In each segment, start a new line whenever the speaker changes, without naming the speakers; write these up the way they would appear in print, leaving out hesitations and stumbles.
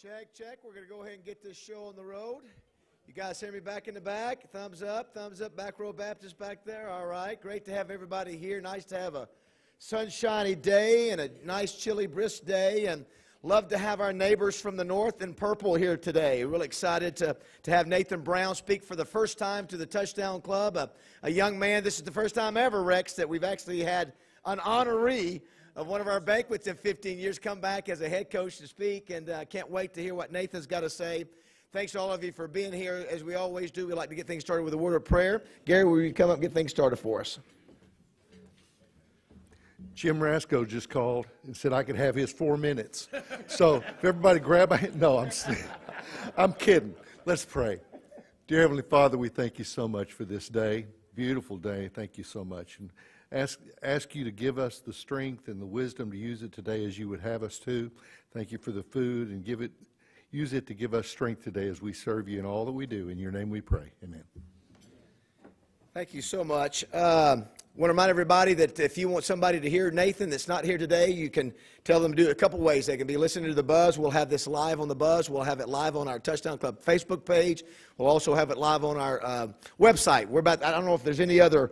Check, check. We're going to go ahead and get this show on the road. You guys hear me back in the back? Thumbs up, back row Baptist back there. All right, great to have everybody here. Nice to have a sunshiny day and a nice chilly brisk day, and love to have our neighbors from the north in purple here today. Really excited to have Nathan Brown speak for the first time to the Touchdown Club. A young man, this is the first time ever, Rex, that we've actually had an honoree of one of our banquets in 15 years come back as a head coach to speak, and I can't wait to hear what Nathan's got to say. Thanks to all of you for being here. As we always do, we like to get things started with a word of prayer. Gary, will you come up and get things started for us?
Jim Rasco just called and said I could have his 4 minutes. So if everybody grab my hand. No, I'm kidding. Let's pray. Dear Heavenly Father, we thank you so much for this day. Beautiful day. Thank you so much. And ask you to give us the strength and the wisdom to use it today as you would have us to. Thank you for the food, and use it to give us strength today as we serve you in all that we do. In your name we pray. Amen.
Thank you so much. I want to remind everybody that if you want somebody to hear Nathan that's not here today, you can tell them to do it a couple ways. They can be listening to the Buzz. We'll have this live on the Buzz. We'll have it live on our Touchdown Club Facebook page. We'll also have it live on our website. I don't know if there's any other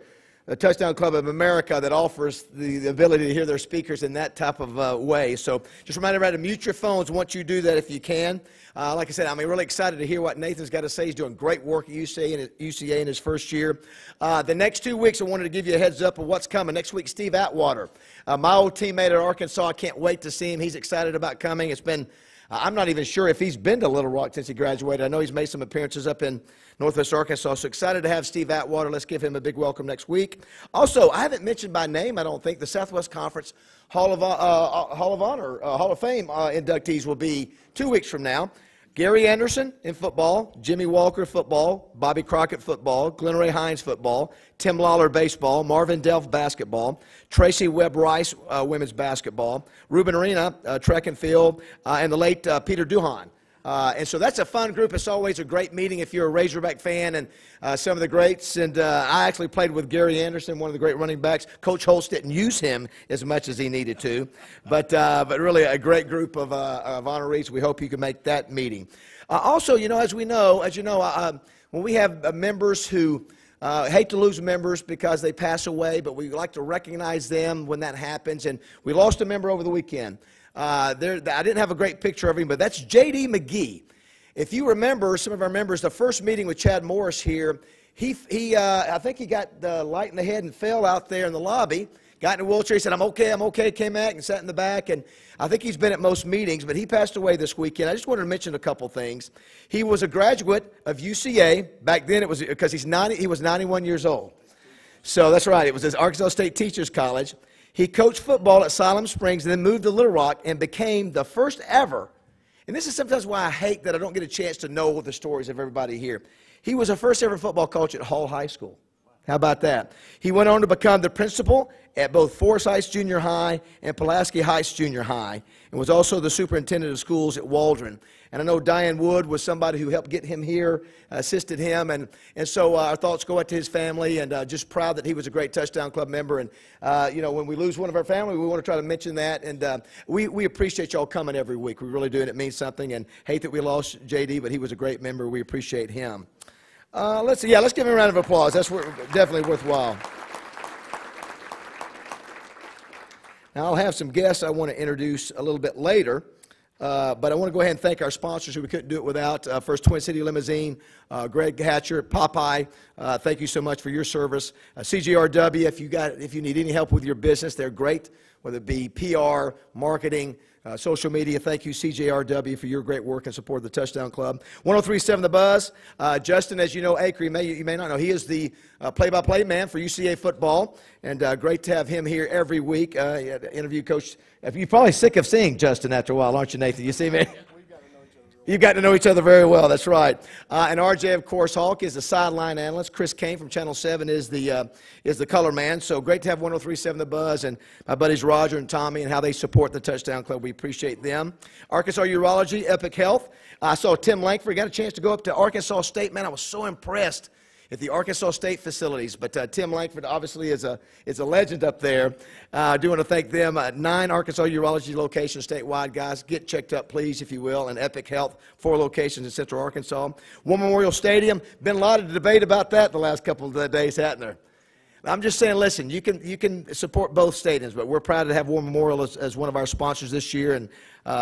Touchdown Club of America that offers the ability to hear their speakers in that type of way. So just remind everybody to mute your phones once you do that if you can. Like I said, I'm really excited to hear what Nathan's got to say. He's doing great work at UCA in his first year. The next 2 weeks, I wanted to give you a heads up of what's coming. Next week, Steve Atwater, my old teammate at Arkansas. I can't wait to see him. He's excited about coming. It's been I'm not even sure if he's been to Little Rock since he graduated. I know he's made some appearances up in Northwest Arkansas. So excited to have Steve Atwater. Let's give him a big welcome next week. Also, I haven't mentioned by name, I don't think, the Southwest Conference Hall of Fame inductees will be 2 weeks from now. Gary Anderson in football, Jimmy Walker football, Bobby Crockett football, Glenn Ray Hines football, Tim Lawler baseball, Marvin Delf basketball, Tracy Webb Rice women's basketball, Ruben Arena track and field, and the late Peter Duhan. And so that's a fun group. It's always a great meeting if you're a Razorback fan, and some of the greats. And I actually played with Gary Anderson, one of the great running backs. Coach Holst didn't use him as much as he needed to. But really a great group of honorees. We hope you can make that meeting. Also, as you know, when we have members who hate to lose members because they pass away, but we like to recognize them when that happens. And we lost a member over the weekend. I didn't have a great picture of him, but that's J.D. McGee. If you remember, some of our members, the first meeting with Chad Morris here, I think he got light in the head and fell out there in the lobby, got in a wheelchair. He said, I'm okay, came back and sat in the back. And I think he's been at most meetings, but he passed away this weekend. I just wanted to mention a couple things. He was a graduate of UCA. Back then it was because he was 91 years old. So that's right. It was his Arkansas State Teachers College. He coached football at Siloam Springs and then moved to Little Rock and became the first ever, and this is sometimes why I hate that I don't get a chance to know the stories of everybody here. He was the first ever football coach at Hall High School. How about that? He went on to become the principal at both Forest Heights Junior High and Pulaski Heights Junior High, and was also the superintendent of schools at Waldron. And I know Diane Wood was somebody who helped get him here, assisted him, and so our thoughts go out to his family, and just proud that he was a great Touchdown Club member. And when we lose one of our family, we want to try to mention that, and we appreciate y'all coming every week. We really do, and it means something. And hate that we lost J.D., but he was a great member. We appreciate him. Let's give him a round of applause. That's definitely worthwhile. Now, I'll have some guests I want to introduce a little bit later, but I want to go ahead and thank our sponsors who we couldn't do it without. First, Twin City Limousine, Greg Hatcher, Popeye, thank you so much for your service. CJRW, if you need any help with your business, they're great, whether it be PR, marketing, social media. Thank you, CJRW, for your great work and support of the Touchdown Club. 103.7 The Buzz. Justin, as you know, Acre, you may not know, he is the play-by-play man for UCA football, and great to have him here every week. Interview Coach. You're probably sick of seeing Justin after a while, aren't you, Nathan? You see me? You've got to know each other very well. That's right. And RJ, of course, Hawk is the sideline analyst. Chris Kane from Channel 7 is the color man. So great to have 103.7 The Buzz and my buddies Roger and Tommy and how they support the Touchdown Club. We appreciate them. Arkansas Urology, Epic Health. I saw Tim Langford. Got a chance to go up to Arkansas State. Man, I was so impressed. at the Arkansas State facilities. But Tim Langford obviously is a legend up there. I do want to thank them. 9 Arkansas urology locations statewide, guys. Get checked up, please, if you will. And Epic Health, 4 locations in Central Arkansas. War Memorial Stadium. Been a lot of debate about that the last couple of days, hasn't there? I'm just saying, listen, you can support both stadiums, but we're proud to have War Memorial as one of our sponsors this year. And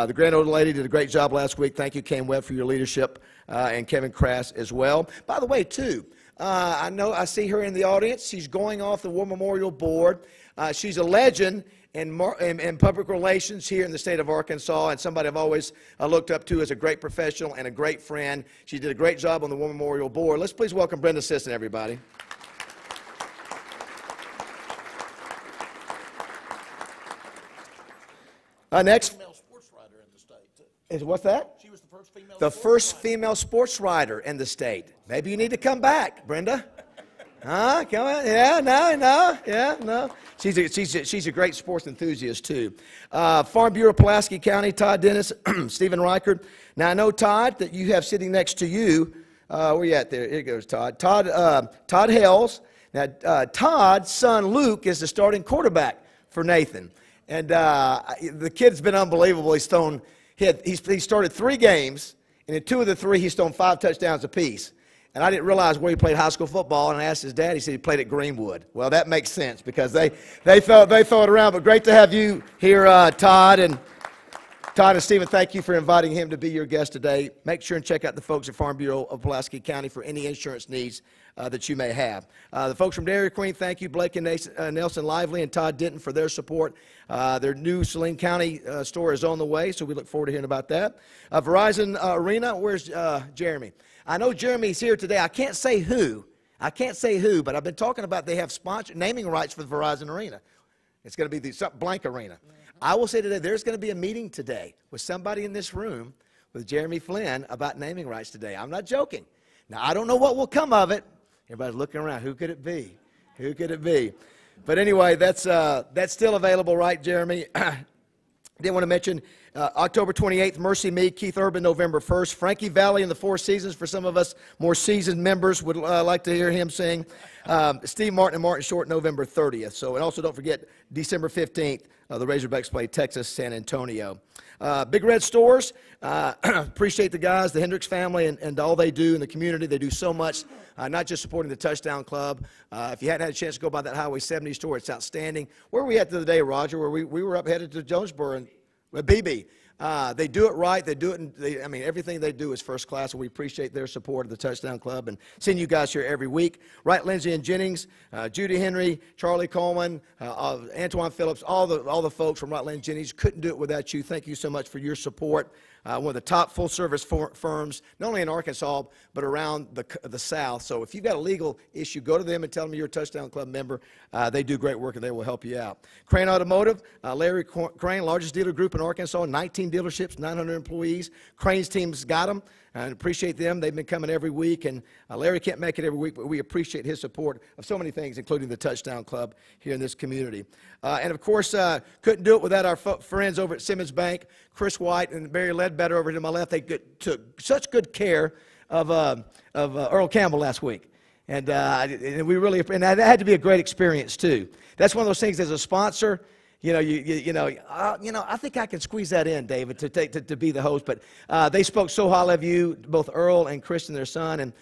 the grand old lady did a great job last week. Thank you, Kane Webb, for your leadership, and Kevin Crass as well. By the way, too, I know I see her in the audience. She's going off the War Memorial Board. She's a legend in public relations here in the state of Arkansas, and somebody I've always looked up to as a great professional and a great friend. She did a great job on the War Memorial Board. Let's please welcome Brenda Sisson, everybody. Next.
Female sports writer in the state, too.
Is what's that?
She was the first female.
The first female sports writer in the state. Maybe you need to come back, Brenda. Huh? Come on. Yeah, no. She's a great sports enthusiast, too. Farm Bureau, Pulaski County, Todd Dennis, Stephen Reichert. Now, I know, Todd, that you have sitting next to you. Where you at there? Here goes Todd. Todd Hales. Now, Todd's son, Luke, is the starting quarterback for Nathan. And the kid's been unbelievable. He started 3 games, and in 2 of the 3, he's thrown 5 touchdowns apiece. And I didn't realize where he played high school football, and I asked his dad. He said he played at Greenwood. Well, that makes sense because they throw it around. But great to have you here, Todd. And Stephen, thank you for inviting him to be your guest today. Make sure and check out the folks at Farm Bureau of Pulaski County for any insurance needs that you may have. The folks from Dairy Queen, thank you, Blake and Nelson Lively and Todd Denton for their support. Their new Saline County store is on the way, so we look forward to hearing about that. Verizon Arena, where's Jeremy? I know Jeremy's here today. I can't say who, but I've been talking about they have naming rights for the Verizon Arena. It's going to be the blank arena. I will say today, there's going to be a meeting today with somebody in this room with Jeremy Flynn about naming rights today. I'm not joking. Now, I don't know what will come of it. Everybody's looking around. Who could it be? Who could it be? But anyway, that's still available, right, Jeremy? Did want to mention October 28th, Mercy Me, Keith Urban, November 1st. Frankie Valli in the Four Seasons, for some of us more seasoned members would like to hear him sing. Steve Martin and Martin Short, November 30th. So, and also don't forget, December 15th, the Razorbacks play Texas, San Antonio. Big Red Stores, appreciate the guys, the Hendricks family, and all they do in the community. They do so much, not just supporting the Touchdown Club. If you hadn't had a chance to go by that Highway 70 store, it's outstanding. Where were we at the other day, Roger, where we were up headed to Jonesboro and BB. They do it right. They do it. Everything they do is first class, and we appreciate their support of the Touchdown Club and seeing you guys here every week. Wright, Lindsay, and Jennings, Judy Henry, Charlie Coleman, Antoine Phillips, all the folks from Wright, Lindsay, and Jennings. Couldn't do it without you. Thank you so much for your support. One of the top full-service firms, not only in Arkansas, but around the South. So if you've got a legal issue, go to them and tell them you're a Touchdown Club member. They do great work, and they will help you out. Crane Automotive, Larry Crane, largest dealer group in Arkansas, 19 dealerships, 900 employees. Crane's team's got them. And appreciate them. They've been coming every week, and Larry can't make it every week, but we appreciate his support of so many things, including the Touchdown Club here in this community. And, of course, couldn't do it without our friends over at Simmons Bank, Chris White and Barry Ledbetter over to my left. They took such good care of Earl Campbell last week. And we really, and that had to be a great experience, too. That's one of those things as a sponsor. I think I can squeeze that in, David, to be the host. But they spoke so highly of you, both Earl and Kristen, their son, and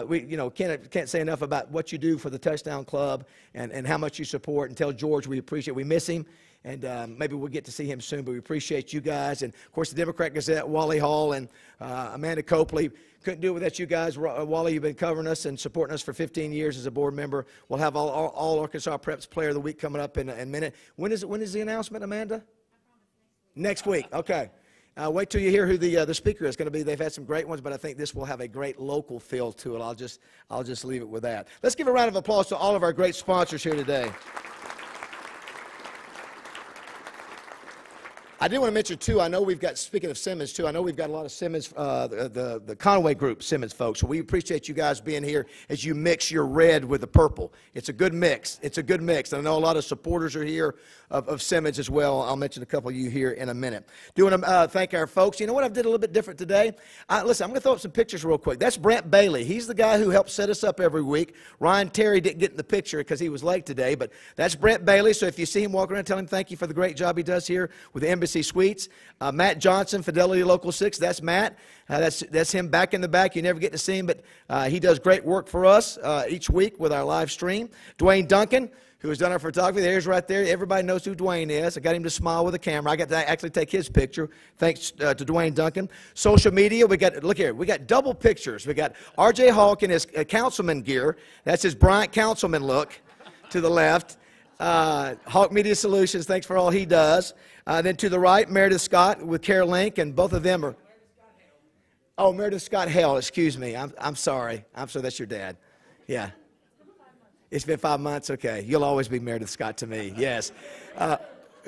we, can't say enough about what you do for the Touchdown Club and how much you support. And tell George we appreciate. We miss him, and maybe we'll get to see him soon. But we appreciate you guys, and of course the Democrat Gazette, Wally Hall, and Amanda Copley. Couldn't do it without you guys. Wally, you've been covering us and supporting us for 15 years as a board member. We'll have all Arkansas Preps Player of the Week coming up in a minute. When is the announcement, Amanda? Next week. Okay. Wait till you hear who the speaker is going to be. They've had some great ones, but I think this will have a great local feel to it. I'll just leave it with that. Let's give a round of applause to all of our great sponsors here today. I did want to mention, too, I know we've got, speaking of Simmons, too, I know we've got a lot of Simmons, the Conway Group Simmons folks, so we appreciate you guys being here as you mix your red with the purple. It's a good mix. It's a good mix. I know a lot of supporters are here of Simmons as well. I'll mention a couple of you here in a minute. Do want to thank our folks. You know what I did a little bit different today? Listen, I'm going to throw up some pictures real quick. That's Brent Bailey. He's the guy who helps set us up every week. Ryan Terry didn't get in the picture because he was late today, but that's Brent Bailey, so if you see him walking around, tell him thank you for the great job he does here with the Embassy Suites. Matt Johnson, Fidelity Local 6, that's Matt. That's him back in the back. You never get to see him, but he does great work for us each week with our live stream. Dwayne Duncan, who has done our photography. There's right there. Everybody knows who Dwayne is. I got him to smile with the camera. I got to actually take his picture, thanks to Dwayne Duncan. Social media, look here, we got double pictures. We got R.J. Hawk in his councilman gear. That's his Bryant Councilman look to the left. Hawk Media Solutions, thanks for all he does. Then to the right, Meredith Scott with Carol Link, and both of them are... Oh, Meredith Scott Hale, excuse me. I'm sorry. I'm sorry, that's your dad. Yeah. It's been 5 months? Okay. You'll always be Meredith Scott to me, yes.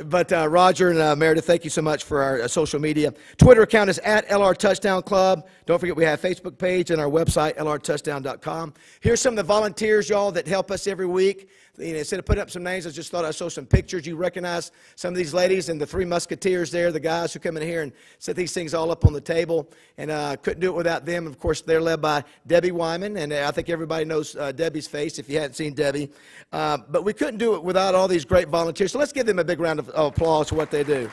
But Roger and Meredith, thank you so much for our social media. Twitter account is at LR Touchdown Club. Don't forget we have a Facebook page and our website, lrtouchdown.com. Here's some of the volunteers, y'all, that help us every week. You know, instead of putting up some names, I just thought I'd show some pictures. You recognize some of these ladies and the three musketeers there, the guys who come in here and set these things all up on the table. And couldn't do it without them. Of course, they're led by Debbie Wyman, and I think everybody knows Debbie's face if you hadn't seen Debbie. But we couldn't do it without all these great volunteers. So let's give them a big round of applause for what they do.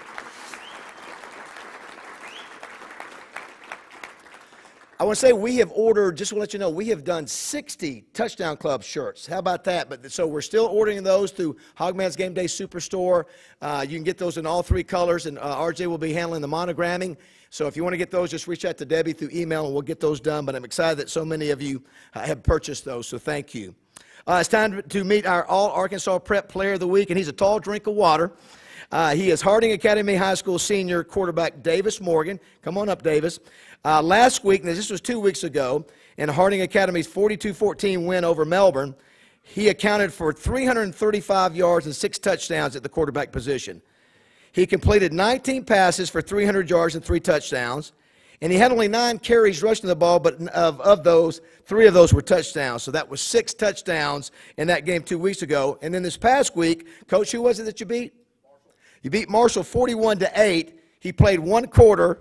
I want to say we have ordered, just to let you know, we have done 60 Touchdown Club shirts. How about that? But so we're still ordering those through Hogman's Game Day Superstore. You can get those in all three colors, and RJ will be handling the monogramming. So if you want to get those, just reach out to Debbie through email, and we'll get those done. But I'm excited that so many of you have purchased those, so thank you. It's time to meet our All-Arkansas Prep Player of the Week, and he's a tall drink of water. He is Harding Academy High School senior quarterback Davis Morgan. Come on up, Davis. Last week, this was 2 weeks ago, in Harding Academy's 42-14 win over Melbourne, he accounted for 335 yards and 6 touchdowns at the quarterback position. He completed 19 passes for 300 yards and 3 touchdowns, and he had only 9 carries rushing the ball, but of those, 3 of those were touchdowns. So that was 6 touchdowns in that game 2 weeks ago. And then this past week, Coach, who was it that you beat? You beat Marshall 41-8. He played 1 quarter.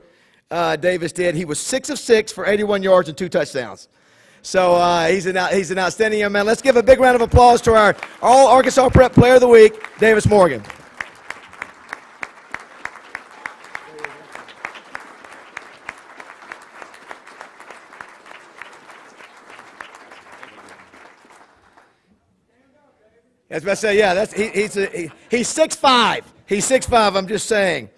Davis did. He was 6 of 6 for 81 yards and 2 touchdowns. So he's an outstanding young man. Let's give a big round of applause to our All-Arkansas Prep Player of the Week, Davis Morgan. As I say, yeah, he's 6'5". He's 6'5", I'm just saying.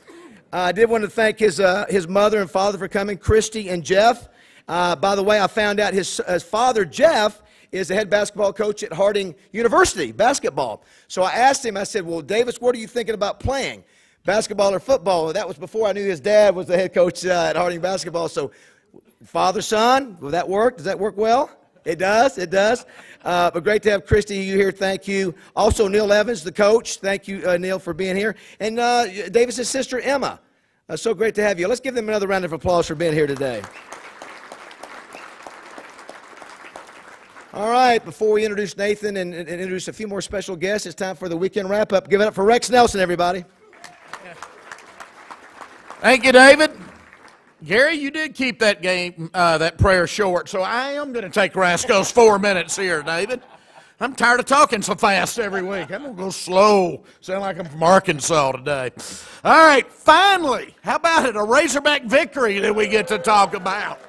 I did want to thank his mother and father for coming, Christy and Jeff. By the way, I found out his father, Jeff, is the head basketball coach at Harding University, basketball. So I asked him, I said, well, Davis, what are you thinking about playing, basketball or football? And that was before I knew his dad was the head coach at Harding basketball. So father, son, will that work? Does that work well? It does, it does. But great to have Christy you here. Thank you. Also, Neil Evans, the coach. Thank you, Neil, for being here. And Davis's sister, Emma. So great to have you. Let's give them another round of applause for being here today. All right, before we introduce Nathan and introduce a few more special guests, it's time for the weekend wrap-up. Give it up for Rex Nelson, everybody.
Thank you, David. Gary, you did keep that game, that prayer short, so I am going to take Rasco's 4 minutes here, David. I'm tired of talking so fast every week. I'm going to go slow. Sound like I'm from Arkansas today. All right, finally, how about it? A Razorback victory that we get to talk about.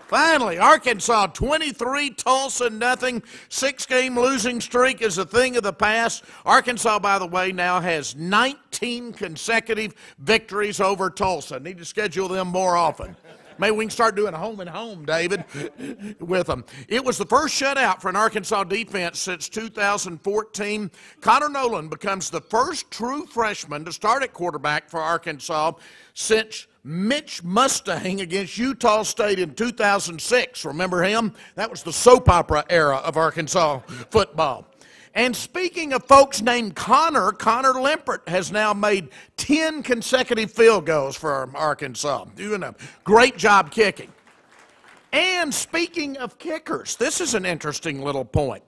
Finally, Arkansas 23, Tulsa nothing. 6-game losing streak is a thing of the past. Arkansas, by the way, now has 19 consecutive victories over Tulsa. Need to schedule them more often. Maybe we can start doing a home and home, David, with them. It was the first shutout for an Arkansas defense since 2014. Connor Nolan becomes the first true freshman to start at quarterback for Arkansas since Mitch Mustang against Utah State in 2006. Remember him? That was the soap opera era of Arkansas football. And speaking of folks named Connor Limpert has now made 10 consecutive field goals for Arkansas, doing a great job kicking. And speaking of kickers, this is an interesting little point.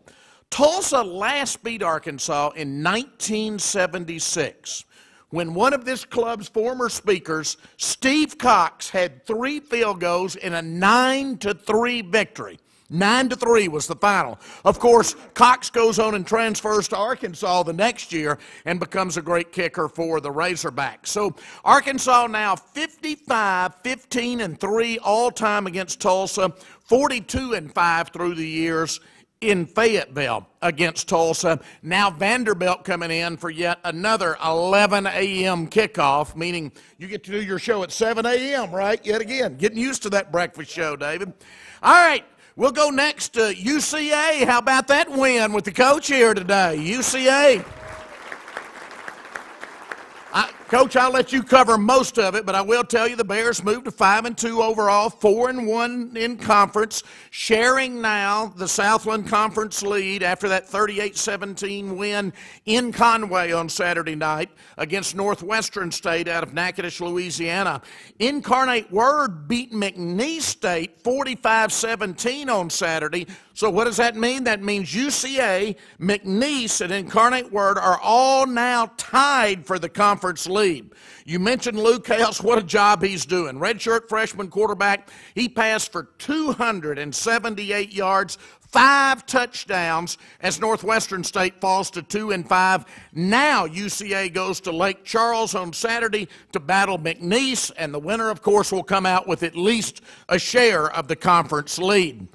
Tulsa last beat Arkansas in 1976 when one of this club's former speakers, Steve Cox, had 3 field goals in a 9-3 victory. 9-3 was the final. Of course, Cox goes on and transfers to Arkansas the next year and becomes a great kicker for the Razorbacks. So Arkansas now 55-15-3 all-time against Tulsa, 42-5 through the years in Fayetteville against Tulsa. Now Vanderbilt coming in for yet another 11 a.m. kickoff, meaning you get to do your show at 7 a.m., right? Yet again, getting used to that breakfast show, David. All right. We'll go next to UCA. How about that win with the coach here today? UCA. Coach, I'll let you cover most of it, but I will tell you the Bears moved to 5-2 overall, 4-1 in conference, sharing now the Southland Conference lead after that 38-17 win in Conway on Saturday night against Northwestern State out of Natchitoches, Louisiana. Incarnate Word beat McNeese State 45-17 on Saturday. So what does that mean? That means UCA, McNeese, and Incarnate Word are all now tied for the conference lead. You mentioned Luke Hales, what a job he's doing. Redshirt freshman quarterback, he passed for 278 yards, 5 touchdowns as Northwestern State falls to 2-5. Now UCA goes to Lake Charles on Saturday to battle McNeese, and the winner, of course, will come out with at least a share of the conference lead.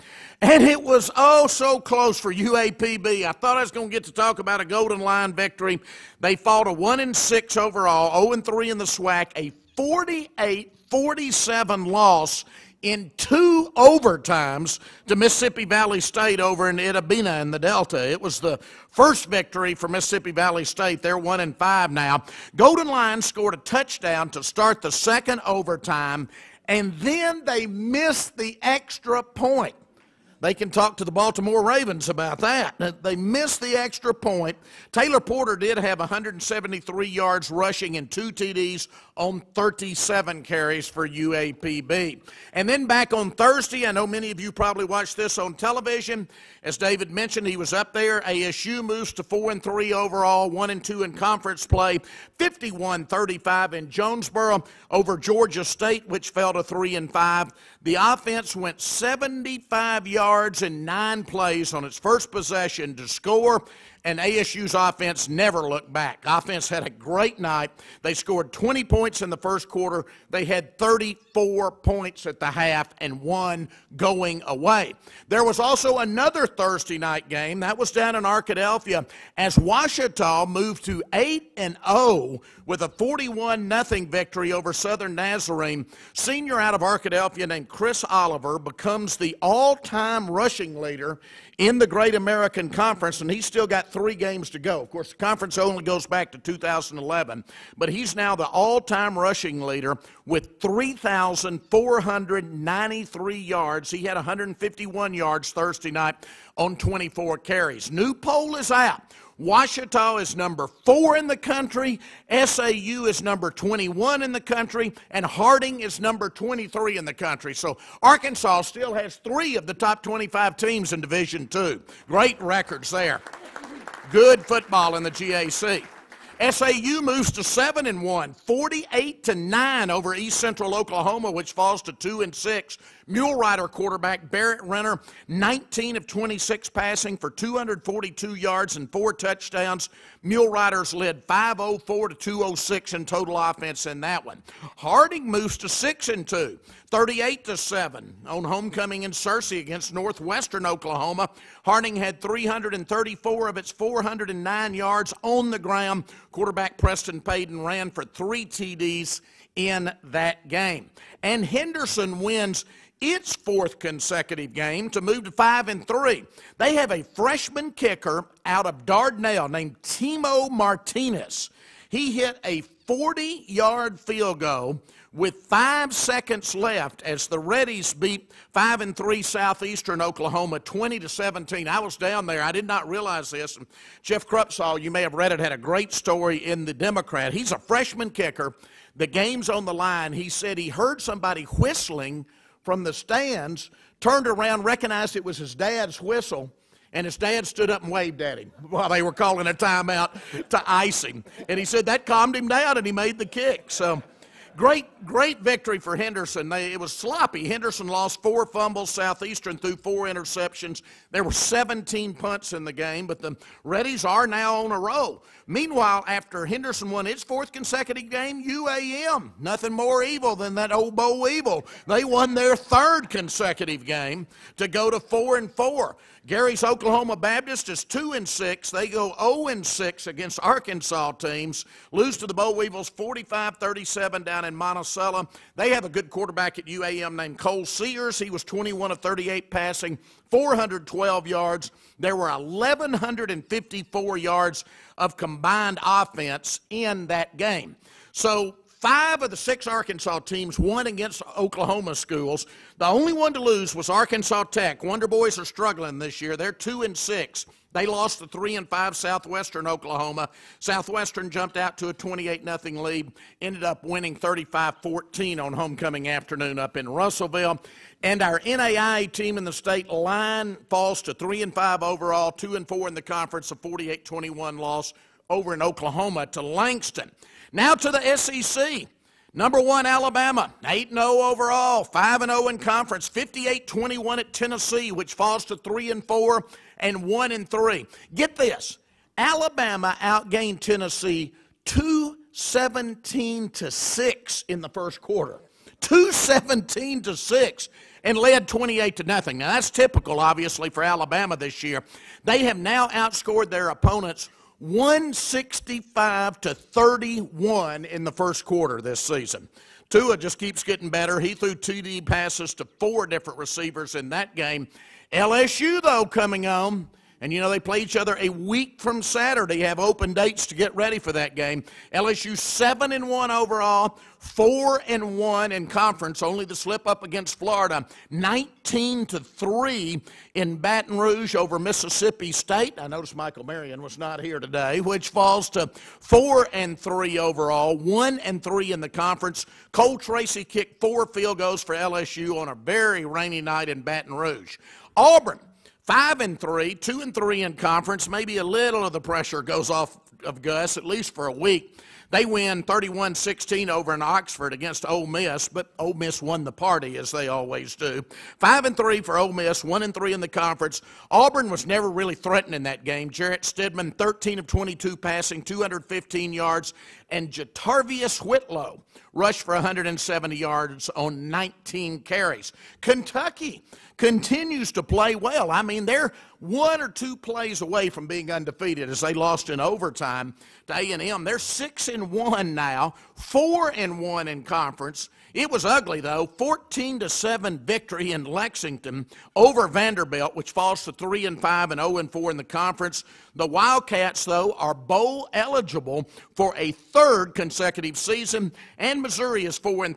And it was oh so close for UAPB. I thought I was going to get to talk about a Golden Lion victory. They fought a 1-6 overall, 0-3 in the SWAC, a 48-47 loss in 2 overtimes to Mississippi Valley State over in Itta Bena in the Delta. It was the first victory for Mississippi Valley State. They're 1-5 now. Golden Lions scored a touchdown to start the second overtime, and then they missed the extra point. They can talk to the Baltimore Ravens about that. They missed the extra point. Taylor Porter did have 173 yards rushing and 2 TDs on 37 carries for UAPB. And then back on Thursday, I know many of you probably watched this on television. As David mentioned, he was up there. ASU moves to 4-3 overall, 1-2 in conference play, 51-35 in Jonesboro over Georgia State, which fell to 3-5. The offense went 75 yards in 9 plays on its first possession to score, and ASU's offense never looked back. Offense had a great night. They scored 20 points in the first quarter. They had 34 points at the half and 1 going away. There was also another Thursday night game. That was down in Arkadelphia as Ouachita moved to 8-0 with a 41-0 victory over Southern Nazarene. Senior out of Arkadelphia named Chris Oliver becomes the all-time rushing leader in the Great American Conference, and he's still got 3 games to go. Of course, the conference only goes back to 2011, but he's now the all-time rushing leader with 3,493 yards. He had 151 yards Thursday night on 24 carries. New poll is out. Ouachita is number 4 in the country, SAU is number 21 in the country, and Harding is number 23 in the country. So Arkansas still has 3 of the top 25 teams in Division II. Great records there. Good football in the GAC. SAU moves to 7-1, 48-9 over East Central Oklahoma, which falls to 2-6. Mule Rider quarterback Barrett Renner, 19 of 26 passing for 242 yards and 4 touchdowns. Mule Riders led 504 to 206 in total offense in that one. Harding moves to 6-2, 38-7 on homecoming in Searcy against Northwestern Oklahoma. Harding had 334 of its 409 yards on the ground. Quarterback Preston Payton ran for 3 TDs in that game. And Henderson wins its 4th consecutive game to move to 5-3. They have a freshman kicker out of Dardanelle named Timo Martinez. He hit a 40-yard field goal with 5 seconds left as the Reddies beat 5-3 Southeastern Oklahoma 20-17. I was down there. I did not realize this. And Jeff Krupsall, you may have read it, had a great story in the Democrat. He's a freshman kicker. The game's on the line. He said he heard somebody whistling from the stands, turned around, recognized it was his dad's whistle, and his dad stood up and waved at him while they were calling a timeout to ice him. And he said that calmed him down, and he made the kick. So great victory for Henderson. It was sloppy. Henderson lost 4 fumbles. Southeastern threw 4 interceptions. There were 17 punts in the game, but the Reddies are now on a roll. Meanwhile, after Henderson won its 4th consecutive game, UAM, nothing more evil than that old Bo Evil. They won their 3rd consecutive game to go to 4-4. Gary's Oklahoma Baptist is 2-6. They go 0-6 against Arkansas teams. Lose to the Bo Weevils 45-37 down in Monticello. They have a good quarterback at UAM named Cole Sears. He was 21 of 38 passing, 412 yards. There were 1,154 yards of combined offense in that game. So 5 of the 6 Arkansas teams won against Oklahoma schools. The only one to lose was Arkansas Tech. Wonder Boys are struggling this year. They're 2-6. They lost to 3-5 Southwestern Oklahoma. Southwestern jumped out to a 28-0 lead, ended up winning 35-14 on homecoming afternoon up in Russellville. And our NAIA team in the state line falls to 3-5 overall, 2-4 in the conference, a 48-21 loss over in Oklahoma to Langston. Now to the SEC. Number 1, Alabama, 8-0 overall, 5-0 in conference, 58-21 at Tennessee, which falls to 3-4 and 1-3. Get this, Alabama outgained Tennessee 217-6 in the first quarter. 217-6 and led 28-0. Now that's typical, obviously, for Alabama this year. They have now outscored their opponents 165-31 in the first quarter this season. Tua just keeps getting better. He threw 2 passes to 4 different receivers in that game. LSU, though, coming on. And, you know, they play each other a week from Saturday, have open dates to get ready for that game. LSU 7-1 overall, 4-1 in conference, only the slip up against Florida. 19-3 in Baton Rouge over Mississippi State. I noticed Michael Marion was not here today, which falls to 4-3 overall, 1-3 in the conference. Cole Tracy kicked 4 field goals for LSU on a very rainy night in Baton Rouge. Auburn, 5-3, 2-3 in conference. Maybe a little of the pressure goes off of Gus, at least for a week. They win 31-16 over in Oxford against Ole Miss, but Ole Miss won the party, as they always do. 5-3 for Ole Miss, 1-3 in the conference. Auburn was never really threatened in that game. Jarrett Stidham, 13 of 22 passing, 215 yards, and Jatarvius Whitlow rushed for 170 yards on 19 carries. Kentucky continues to play well. I mean, they're 1 or 2 plays away from being undefeated as they lost in overtime to A&M. They're 6-1 now, 4-1 in conference. It was ugly, though. 14-7 victory in Lexington over Vanderbilt, which falls to 3-5 and 0-4 in the conference. The Wildcats, though, are bowl eligible for a 3rd consecutive season, and Missouri is 4-3,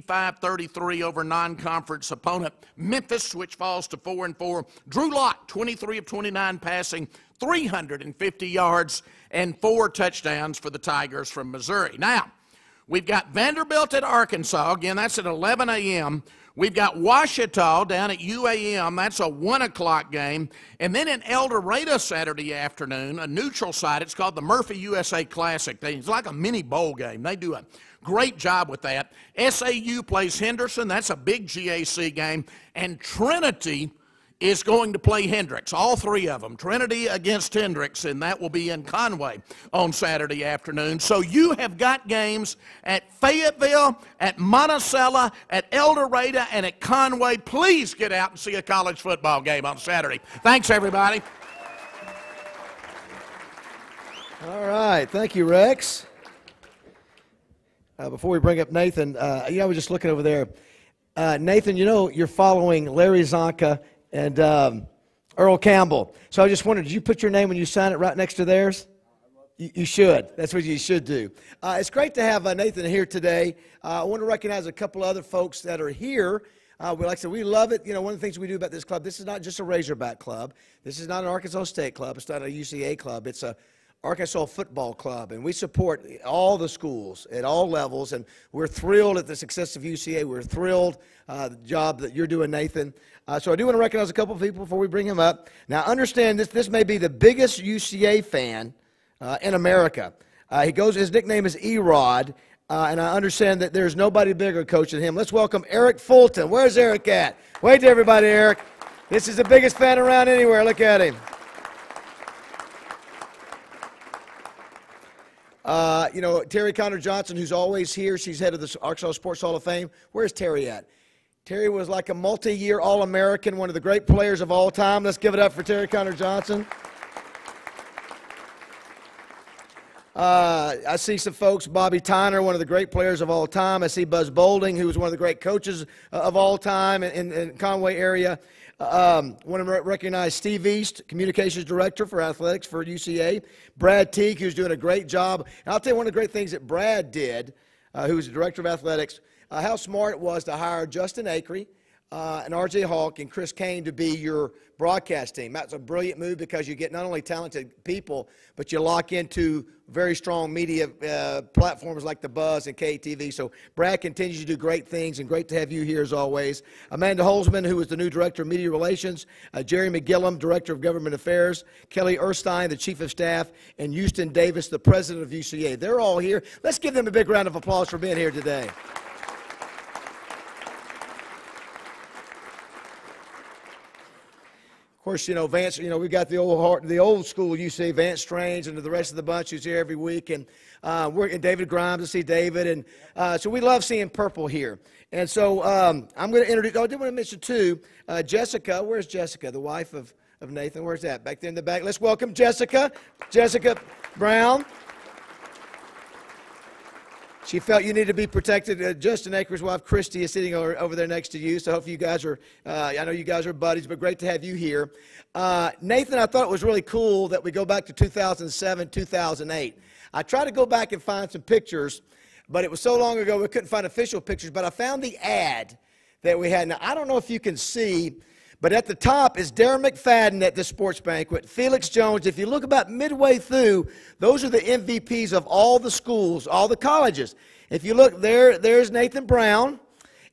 65-33 over non-conference opponent Memphis, which falls to 4-4. Drew Lock, 23 of 29 passing, 350 yards, and 4 touchdowns for the Tigers from Missouri. Now, we've got Vanderbilt at Arkansas. Again, that's at 11 a.m. We've got Ouachita down at UAM. That's a 1 o'clock game. And then in El Dorado Saturday afternoon, a neutral site. It's called the Murphy USA Classic. It's like a mini bowl game. They do a great job with that. SAU plays Henderson. That's a big GAC game. And Trinity is going to play Hendricks, all 3 of them. Trinity against Hendricks, and that will be in Conway on Saturday afternoon. So you have got games at Fayetteville, at Monticello, at El Dorado, and at Conway. Please get out and see a college football game on Saturday. Thanks, everybody.
All right. Thank you, Rex. Before we bring up Nathan, I was just looking over there. Nathan, you know, you're following Larry Zonka and Earl Campbell. So I just wondered, did you put your name when you signed it right next to theirs? You should. That's what you should do. It's great to have Nathan here today. I want to recognize a couple other folks that are here. Like I said, we love it. You know, one of the things we do about this club, this is not just a Razorback club. This is not an Arkansas State club. It's not a UCA club. It's a Arkansas football club, and we support all the schools at all levels, and we're thrilled at the success of UCA. We're thrilled the job that you're doing, Nathan. So I do want to recognize a couple of people before we bring him up. Now, understand this may be the biggest UCA fan in America. His nickname is E-Rod, and I understand that there's nobody bigger coach than him. Let's welcome Eric Fulton. Where's Eric at? Wave to everybody, Eric. This is the biggest fan around anywhere. Look at him. You know, Terry Connor Johnson, who's always here. She's head of the Arkansas Sports Hall of Fame. Where's Terry at? Terry was like a multi-year All-American, one of the great players of all time. Let's give it up for Terry Connor Johnson. I see some folks, Bobby Tyner, one of the great players of all time. I see Buzz Bolding, who was one of the great coaches of all time in Conway area. Want to recognize Steve East, Communications Director for Athletics for UCA. Brad Teague, who's doing a great job. And I'll tell you one of the great things that Brad did, who was the Director of Athletics, how smart it was to hire Justin Acree and R.J. Hawk and Chris Kane to be your broadcast team. That's a brilliant move because you get not only talented people, but you lock into very strong media platforms like the Buzz and KTV. So Brad continues to do great things, and great to have you here as always. Amanda Holzman, who is the new Director of Media Relations, Jerry McGillum, Director of Government Affairs, Kelly Erstein, the Chief of Staff, and Houston Davis, the President of UCA. They're all here. Let's give them a big round of applause for being here today. Of course, you know, Vance, you know, we've got the old school UCA, Vance Strange, and the rest of the bunch who's here every week. And and David Grimes, I see David. And so we love seeing purple here. And so I'm going to introduce, I did want to mention, too, Jessica. Where's Jessica, the wife of Nathan? Where's that? Back there in the back. Let's welcome Jessica Brown. She felt you needed to be protected. Justin Acree's wife, Christy, is sitting over there next to you. So hopefully you guys are, I know you guys are buddies, but great to have you here. Nathan, I thought it was really cool that we go back to 2007, 2008. I tried to go back and find some pictures, but it was so long ago we couldn't find official pictures. But I found the ad that we had. Now, I don't know if you can see, but at the top is Darren McFadden at the sports banquet, Felix Jones. If you look about midway through, those are the MVPs of all the schools, all the colleges. If you look there's Nathan Brown.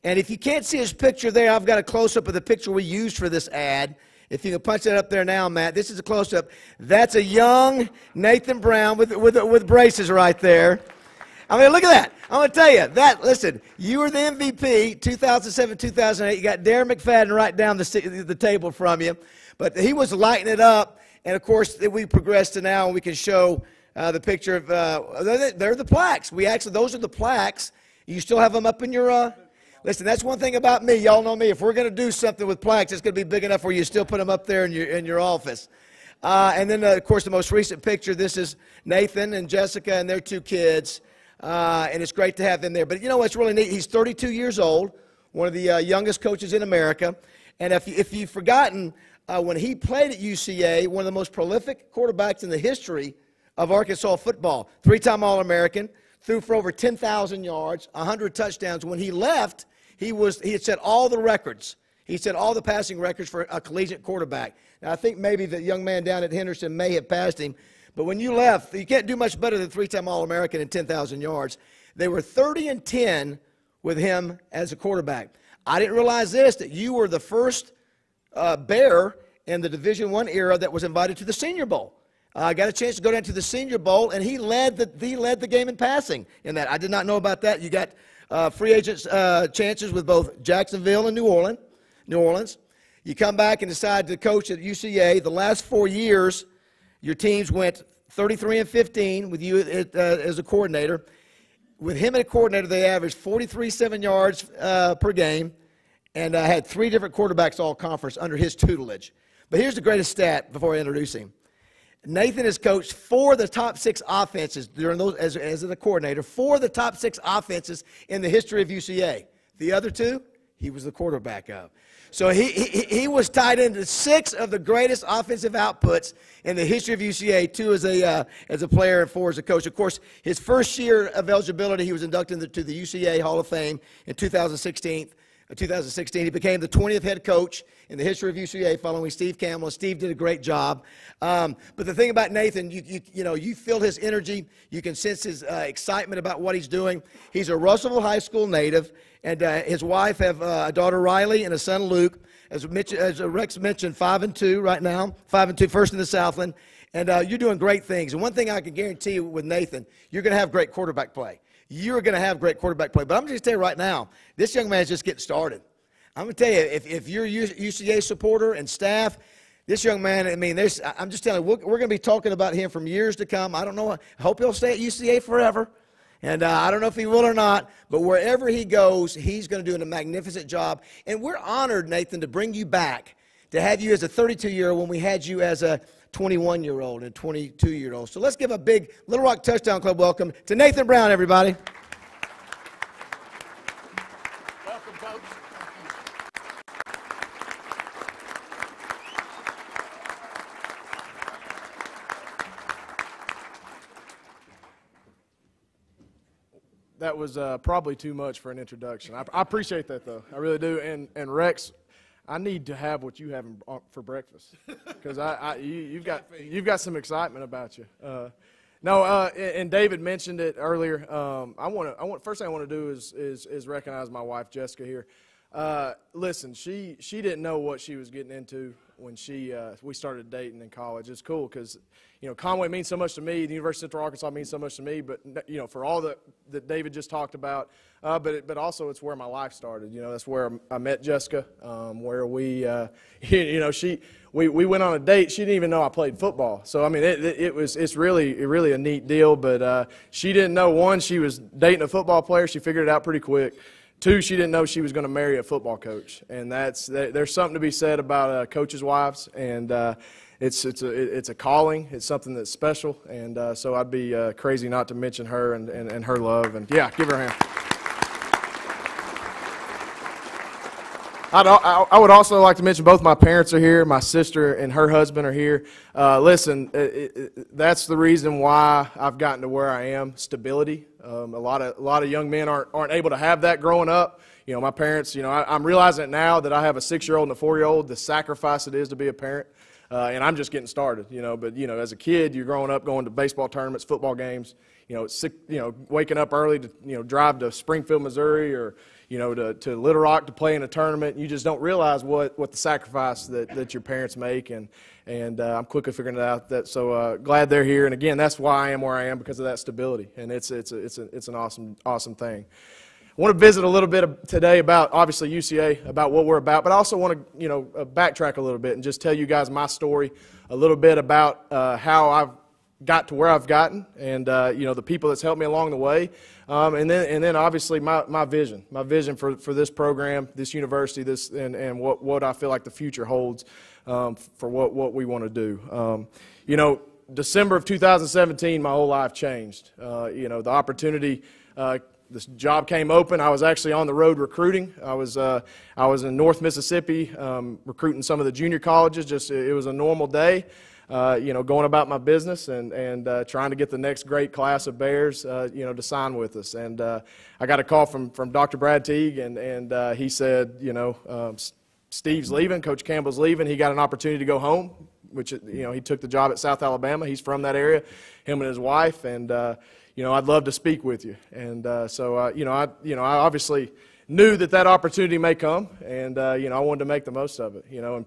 And if you can't see his picture there, I've got a close-up of the picture we used for this ad. If you can punch that up there now, Matt. This is a close-up. That's a young Nathan Brown with braces right there. I mean, look at that. I'm going to tell you, listen, you were the MVP 2007, 2008. You got Darren McFadden right down the table from you. But he was lighting it up. And, of course, we progressed to now, and we can show the picture of they're the plaques. Those are the plaques. You still have them up in your listen, that's one thing about me. Y'all know me. If we're going to do something with plaques, it's going to be big enough where you still put them up there in your office. And then, of course, the most recent picture, this is Nathan and Jessica and their two kids. And it's great to have them there. But you know what's really neat? He's 32 years old, one of the youngest coaches in America. And if you've forgotten, when he played at UCA, one of the most prolific quarterbacks in the history of Arkansas football, three-time All-American, threw for over 10,000 yards, 100 touchdowns. When he left, he had set all the records. He set all the passing records for a collegiate quarterback. Now, I think maybe the young man down at Henderson may have passed him. But when you left, you can't do much better than three-time All-American and 10,000 yards. They were 30-10 with him as a quarterback. I didn't realize that you were the first Bear in the Division I era that was invited to the Senior Bowl. I got a chance to go down to the Senior Bowl, and he led the game in passing in that. I did not know about that. You got free agents chances with both Jacksonville and New Orleans. You come back and decide to coach at UCA. The last 4 years, your teams went 33-15 with you as a coordinator. With him as a coordinator, they averaged 43.7 yards per game, and had three different quarterbacks all conference under his tutelage. But here's the greatest stat before I introduce him. Nathan has coached 4 of the top 6 offenses during those as the coordinator. 4 of the top 6 offenses in the history of UCA. The other 2, he was the quarterback of. So he was tied into 6 of the greatest offensive outputs in the history of UCA, 2 as a player and 4 as a coach. Of course, his first year of eligibility, he was inducted to the UCA Hall of Fame in 2016. He became the 20th head coach in the history of UCA following Steve Campbell. Steve did a great job. But the thing about Nathan, you feel his energy. You can sense his excitement about what he's doing. He's a Russellville High School native, and his wife have a daughter, Riley, and a son, Luke. As Rex mentioned, 5-2 right now, 5-2, first in the Southland. And you're doing great things. And one thing I can guarantee you with Nathan, you're going to have great quarterback play. You're going to have great quarterback play. But I'm just going to tell you right now, this young man's just getting started. I'm going to tell you, if you're a UCA supporter and staff, this young man, I'm just telling you, we're going to be talking about him from years to come. I don't know. I hope he'll stay at UCA forever. And I don't know if he will or not, but wherever he goes, he's going to do a magnificent job. And we're honored, Nathan, to bring you back, to have you as a 32-year-old when we had you as a 21-year-old and 22-year-old. So let's give a big Little Rock Touchdown Club welcome to Nathan Brown, everybody.
Welcome, folks.
That was probably too much for an introduction. I appreciate that, though. I really do. And Rex, I need to have what you have for breakfast, because you've got some excitement about you. And David mentioned it earlier. First thing I want to do is recognize my wife Jessica here. Listen, she didn't know what she was getting into when we started dating in college. It's cool because Conway means so much to me. The University of Central Arkansas means so much to me. But for all that David just talked about, but also it's where my life started. That's where I met Jessica. Where we went on a date. She didn't even know I played football. So it's really a neat deal. But she didn't know, one, she was dating a football player. She figured it out pretty quick. 2, she didn't know she was going to marry a football coach, and there's something to be said about coaches' wives, and it's a calling. It's something that's special, and so I'd be crazy not to mention her and her love, and yeah, give her a hand. I would also like to mention both my parents are here. My sister and her husband are here. Listen, that's the reason why I've gotten to where I am. Stability. A lot of young men aren't able to have that growing up. My parents. I'm realizing it now that I have a 6-year-old and a 4-year-old. The sacrifice it is to be a parent. And I'm just getting started. But as a kid, you're growing up going to baseball tournaments, football games. Waking up early to drive to Springfield, Missouri, or to Little Rock to play in a tournament. You just don't realize what the sacrifice that your parents make, and I'm quickly figuring it out. So glad they're here, and again, that's why I am where I am, because of that stability, and it's an awesome thing. I want to visit a little bit today about, obviously, UCA, about what we're about, but I also want to backtrack a little bit and just tell you guys my story, a little bit about how I've got to where I've gotten, and the people that's helped me along the way, and then obviously my vision for this program, this university, and what I feel like the future holds for what we want to do. December of 2017, my whole life changed. The opportunity. This job came open. I was actually on the road recruiting. I was in North Mississippi recruiting some of the junior colleges. It was a normal day. Going about my business and trying to get the next great class of Bears, to sign with us. And I got a call from Dr. Brad Teague, and he said, Steve's leaving, Coach Campbell's leaving. He got an opportunity to go home, which, he took the job at South Alabama. He's from that area, him and his wife, and, I'd love to speak with you. And so I obviously knew that opportunity may come, and I wanted to make the most of it. And a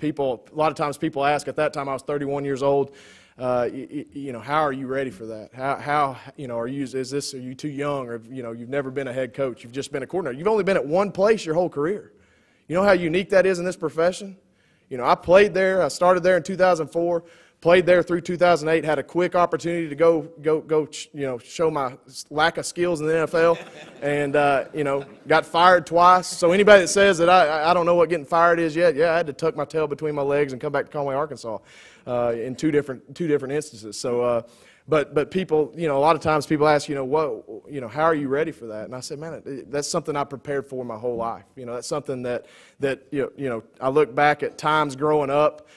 lot of times people ask. At that time, I was 31 years old. How are you ready for that? How are you too young, or you've never been a head coach? You've just been a coordinator. You've only been at one place your whole career. You know how unique that is in this profession. I played there. I started there in 2004. Played there through 2008, had a quick opportunity to go, show my lack of skills in the NFL, and, got fired twice. So anybody that says that I don't know what getting fired is yet, yeah, I had to tuck my tail between my legs and come back to Conway, Arkansas, in two different instances. So, But people, a lot of times people ask, how are you ready for that? And I said, man, that's something I prepared for my whole life. That's something that I look back at times growing up,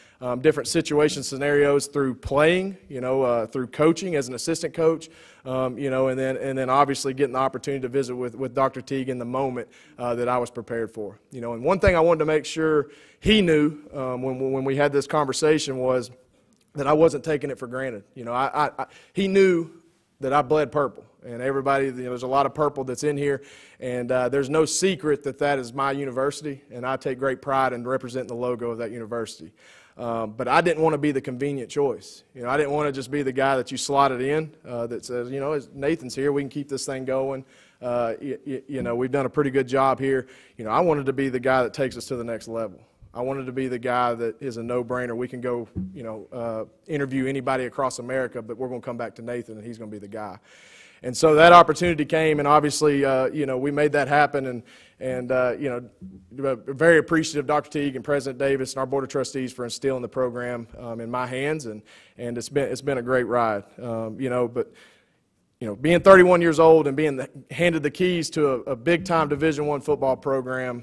different situation scenarios through playing, through coaching as an assistant coach, and then obviously getting the opportunity to visit with Dr. Teague in the moment that I was prepared for. And one thing I wanted to make sure he knew when we had this conversation was that I wasn't taking it for granted. He knew that I bled purple, and everybody, there's a lot of purple that's in here, and there's no secret that is my university, and I take great pride in representing the logo of that university. But I didn't want to be the convenient choice. I didn't want to just be the guy that you slotted in that says, Nathan's here, we can keep this thing going. We've done a pretty good job here. I wanted to be the guy that takes us to the next level. I wanted to be the guy that is a no-brainer. We can go, interview anybody across America, but we're going to come back to Nathan, and he's going to be the guy. And so that opportunity came, and obviously, we made that happen, and very appreciative of Dr. Teague and President Davis and our Board of Trustees for instilling the program in my hands, and it's been a great ride, but being 31 years old and being handed the keys to a big-time Division I football program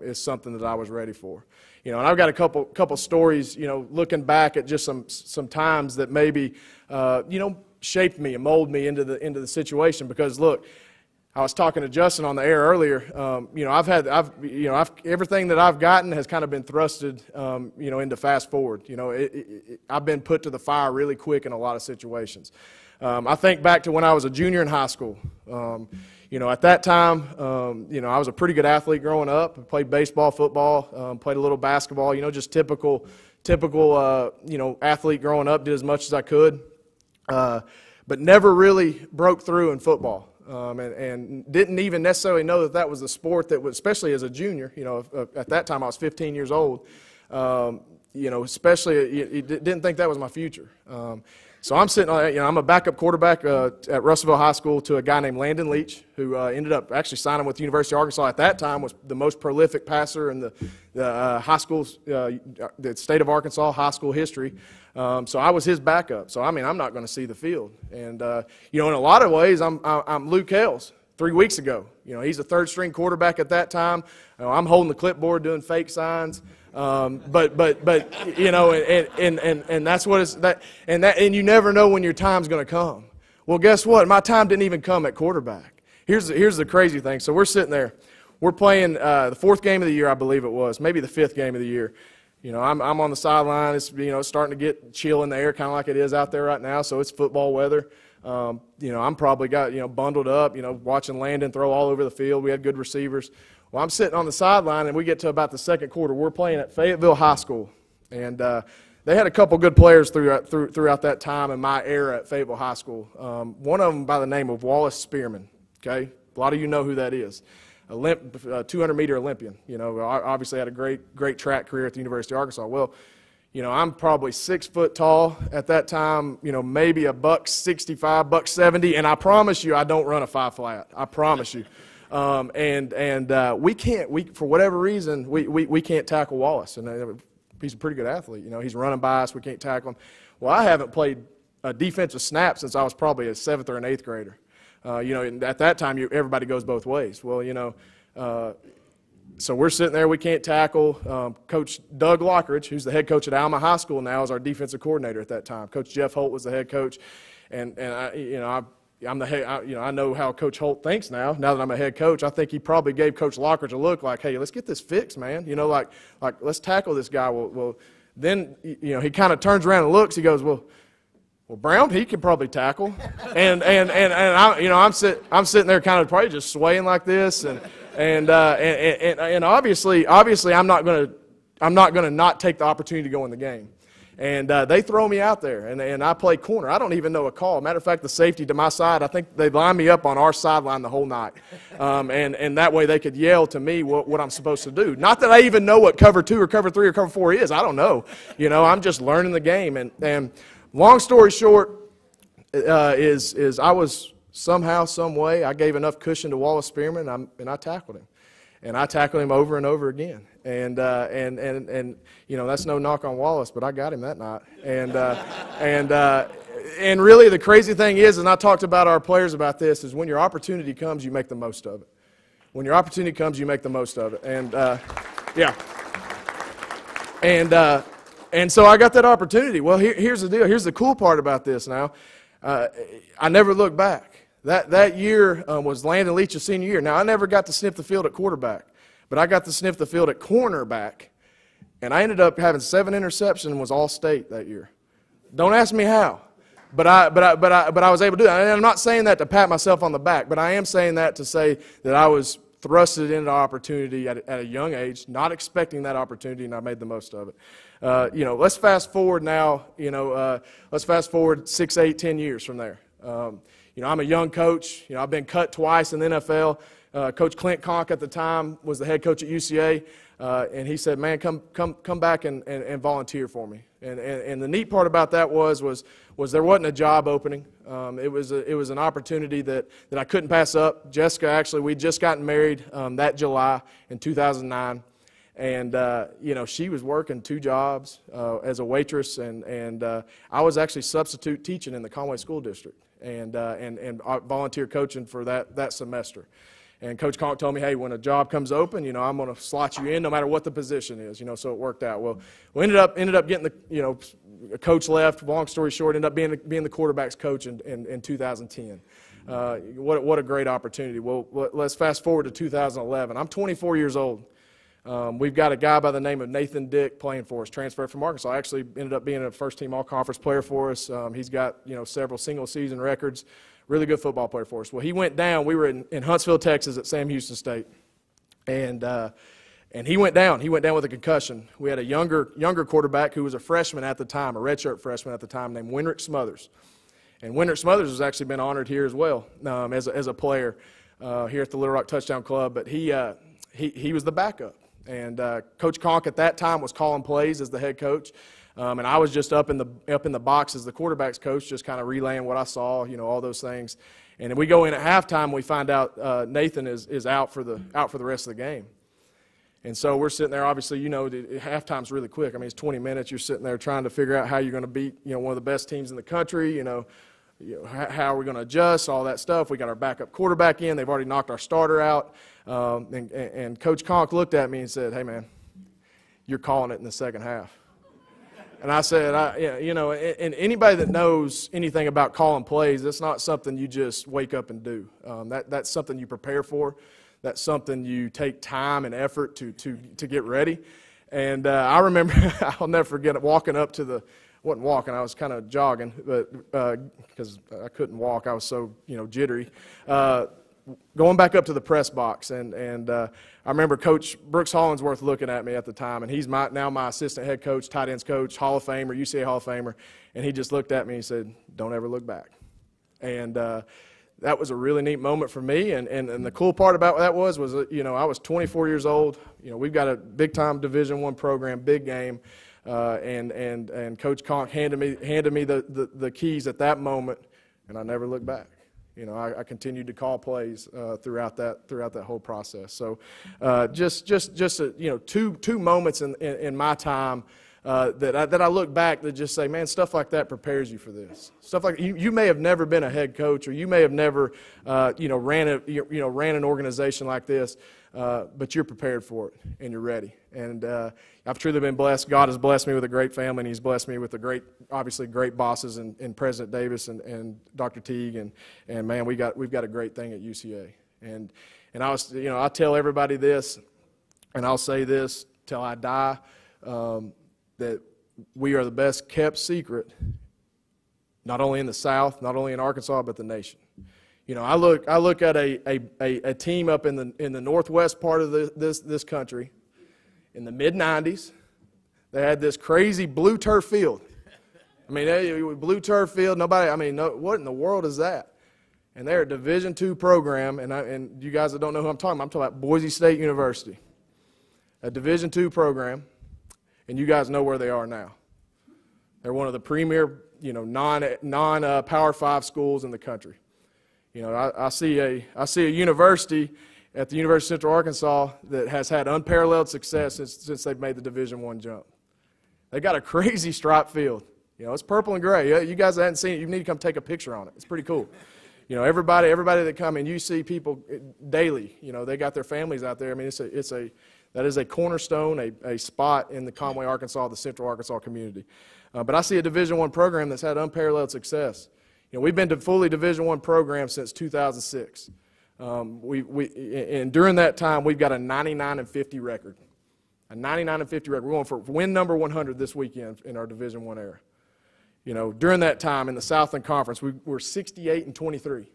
is something that I was ready for. And I've got a couple stories, looking back at just some times that maybe, shaped me and molded me into the situation. Because look, I was talking to Justin on the air earlier. Everything that I've gotten has kind of been thrusted, into fast forward. I've been put to the fire really quick in a lot of situations. I think back to when I was a junior in high school. At that time, I was a pretty good athlete growing up. I played baseball, football, played a little basketball, just typical, athlete growing up, did as much as I could, but never really broke through in football. And didn't even necessarily know that was the sport that was, especially as a junior, at that time I was 15 years old, especially didn't think that was my future. So I'm sitting, I'm a backup quarterback at Russellville High School to a guy named Landon Leach, who ended up actually signing with the University of Arkansas. At that time, was the most prolific passer in the high school, the state of Arkansas high school history. So I was his backup. So I'm not going to see the field. And in a lot of ways, I'm Luke Hales. 3 weeks ago, he's a third-string quarterback at that time. I'm holding the clipboard doing fake signs. But that's what it's that and you never know when your time's going to come. Well, guess what? My time didn't even come at quarterback. Here's the crazy thing. So we're sitting there, we're playing the fourth game of the year, I believe it was, maybe the fifth game of the year. I'm on the sideline. It's starting to get chill in the air, kind of like it is out there right now. So it's football weather. I'm probably got bundled up, watching Landon throw all over the field. We had good receivers. Well, I'm sitting on the sideline, and we get to about the second quarter. We're playing at Fayetteville High School, and they had a couple good players throughout that time in my era at Fayetteville High School. One of them by the name of Wallace Spearman. Okay, a lot of you know who that is. A 200-meter Olympian. Obviously had a great track career at the University of Arkansas. Well, I'm probably 6 foot tall at that time. Maybe a $165, $170, and I promise you, I don't run a 5 flat. I promise you. We can't, for whatever reason, we can't tackle Wallace. And he's a pretty good athlete. He's running by us. We can't tackle him. Well, I haven't played a defensive snap since I was probably a 7th or an 8th grader. At that time, everybody goes both ways. Well, so we're sitting there. We can't tackle. Coach Doug Lockridge, who's the head coach at Alma High School now, is our defensive coordinator at that time. Coach Jeff Holt was the head coach, and I'm the head. I know how Coach Holt thinks now. Now that I'm a head coach, I think he probably gave Coach Lockridge a look like, "Hey, let's get this fixed, man. Like let's tackle this guy." Well, then he kind of turns around and looks. He goes, "Well, Brown, he can probably tackle," and I'm sitting there kind of probably just swaying like this, and obviously I'm not gonna not take the opportunity to go in the game. And they throw me out there, and I play corner. I don't even know a call. Matter of fact, the safety to my side, I think they lined me up on our sideline the whole night. And that way they could yell to me what I'm supposed to do. Not that I even know what cover 2 or cover 3 or cover 4 is. I don't know. I'm just learning the game. And long story short is I was somehow, some way, I gave enough cushion to Wallace Spearman, and I tackled him. And I tackled him over and over again. And that's no knock on Wallace, but I got him that night. and really the crazy thing is, and I talked about our players about this, is when your opportunity comes, you make the most of it. When your opportunity comes, you make the most of it. And, yeah. And so I got that opportunity. Well, here's the deal. Here's the cool part about this now. I never looked back. That year was Landon Leach's senior year. Now, I never got to sniff the field at quarterback, but I got to sniff the field at cornerback, and I ended up having 7 interceptions and was all-state that year. Don't ask me how, but I was able to do that. And I'm not saying that to pat myself on the back, but I am saying that to say that I was thrusted into opportunity at a young age, not expecting that opportunity, and I made the most of it. Let's fast forward now. Let's fast forward 6, 8, 10 years from there. I'm a young coach. I've been cut twice in the NFL. Coach Clint Conk at the time was the head coach at UCA, and he said, "Man, come back and volunteer for me." And the neat part about that was there wasn't a job opening. It was an opportunity that I couldn't pass up. Jessica, actually, we'd just gotten married that July in 2009. And, she was working 2 jobs as a waitress, and I was actually substitute teaching in the Conway School District and volunteer coaching for that semester. And Coach Conk told me, hey, when a job comes open, I'm going to slot you in no matter what the position is, so it worked out. Well, we ended up getting a coach left. Long story short, ended up being the quarterback's coach in 2010. What a great opportunity. Well, let's fast forward to 2011. I'm 24 years old. We've got a guy by the name of Nathan Dick playing for us, transferred from Arkansas. Actually ended up being a first-team all-conference player for us. He's got, several single-season records. Really good football player for us. Well, he went down. We were in Huntsville, Texas at Sam Houston State. And he went down. He went down with a concussion. We had a younger quarterback who was a freshman at the time, a redshirt freshman at the time, named Winrick Smothers. And Winrick Smothers has actually been honored here as well as a player here at the Little Rock Touchdown Club. But he was the backup. And Coach Conk at that time was calling plays as the head coach, and I was just up in the box as the quarterback's coach, just kind of relaying what I saw, all those things. And then we go in at halftime, we find out Nathan is out for the rest of the game. And so we're sitting there. Obviously, halftime's really quick. I mean, it's 20 minutes. You're sitting there trying to figure out how you're going to beat one of the best teams in the country. How are we going to adjust, all that stuff. We got our backup quarterback in. They've already knocked our starter out. And Coach Conk looked at me and said, hey, man, you're calling it in the second half. And I said, and anybody that knows anything about calling plays, that's not something you just wake up and do. That's something you prepare for. That's something you take time and effort to get ready. And I remember, I'll never forget it, walking up to the, wasn't walking, I was kind of jogging, but because I couldn't walk, I was so jittery. Going back up to the press box, and I remember Coach Brooks Hollingsworth looking at me at the time, and he's now my assistant head coach, tight ends coach, Hall of Famer, UCA Hall of Famer, and he just looked at me and said, "Don't ever look back." And that was a really neat moment for me, and the cool part about that was I was 24 years old. We've got a big-time Division I program, big game. And Coach Conk handed me the keys at that moment, and I never looked back. I continued to call plays throughout that whole process. So just two moments in my time that I look back that just say, man, stuff like that prepares you for this. Stuff like you may have never been a head coach, or you may have never ran an organization like this. But you're prepared for it, and you're ready. And I've truly been blessed. God has blessed me with a great family, and He's blessed me with obviously great bosses in President Davis and Dr. Teague, and man, we've got a great thing at UCA. And I tell everybody this, and I'll say this till I die, that we are the best kept secret, not only in the South, not only in Arkansas, but the nation. I look at a team up in the northwest part of this country in the mid-'90s. They had this crazy blue turf field. I mean, blue turf field. What in the world is that? And they're a Division II program, and you guys that don't know who I'm talking about Boise State University, a Division II program, and you guys know where they are now. They're one of the premier, non Power 5 schools in the country. I see a university at the University of Central Arkansas that has had unparalleled success since they've made the Division I jump. They got a crazy striped field. You know, it's purple and gray. You guys that haven't seen it, you need to come take a picture on it. It's pretty cool. You know, everybody that come in, you see people daily. You know, they got their families out there. I mean, that is a cornerstone, a spot in the Conway, Arkansas, the Central Arkansas community. But I see a Division I program that's had unparalleled success. You know, we've been to fully Division I program since 2006. And during that time, we've got a 99-50 record. A 99-50 record. We're going for win number 100 this weekend in our Division I era. You know, during that time in the Southland Conference, we were 68-23.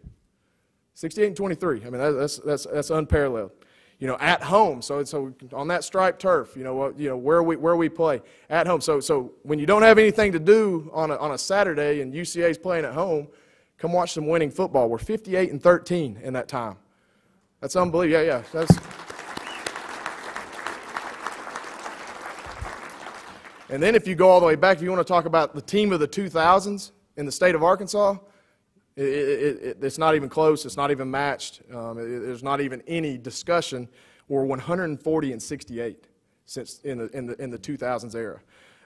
68-23. I mean, that's unparalleled. You know, at home. So on that striped turf. You know where we play at home. So when you don't have anything to do on a Saturday and UCA's playing at home, come watch some winning football. We're 58-13 in that time. That's unbelievable. Yeah. And then if you go all the way back, if you want to talk about the team of the 2000s in the state of Arkansas, it's not even close. It's not even matched. There's not even any discussion. We're 140-68 since in the 2000s era.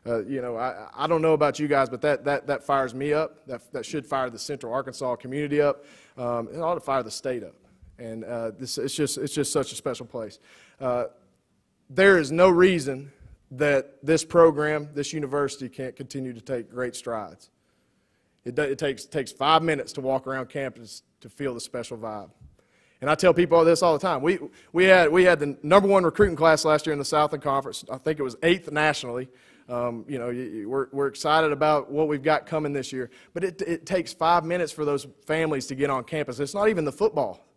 You know, I don't know about you guys, but that fires me up. That should fire the Central Arkansas community up. It ought to fire the state up. And it's just such a special place. There is no reason that this program, this university, can't continue to take great strides. It takes 5 minutes to walk around campus to feel the special vibe. And I tell people this all the time. We had the #1 recruiting class last year in the Southland Conference. I think it was 8th nationally. You know, we're excited about what we've got coming this year. But it takes 5 minutes for those families to get on campus. It's not even the football.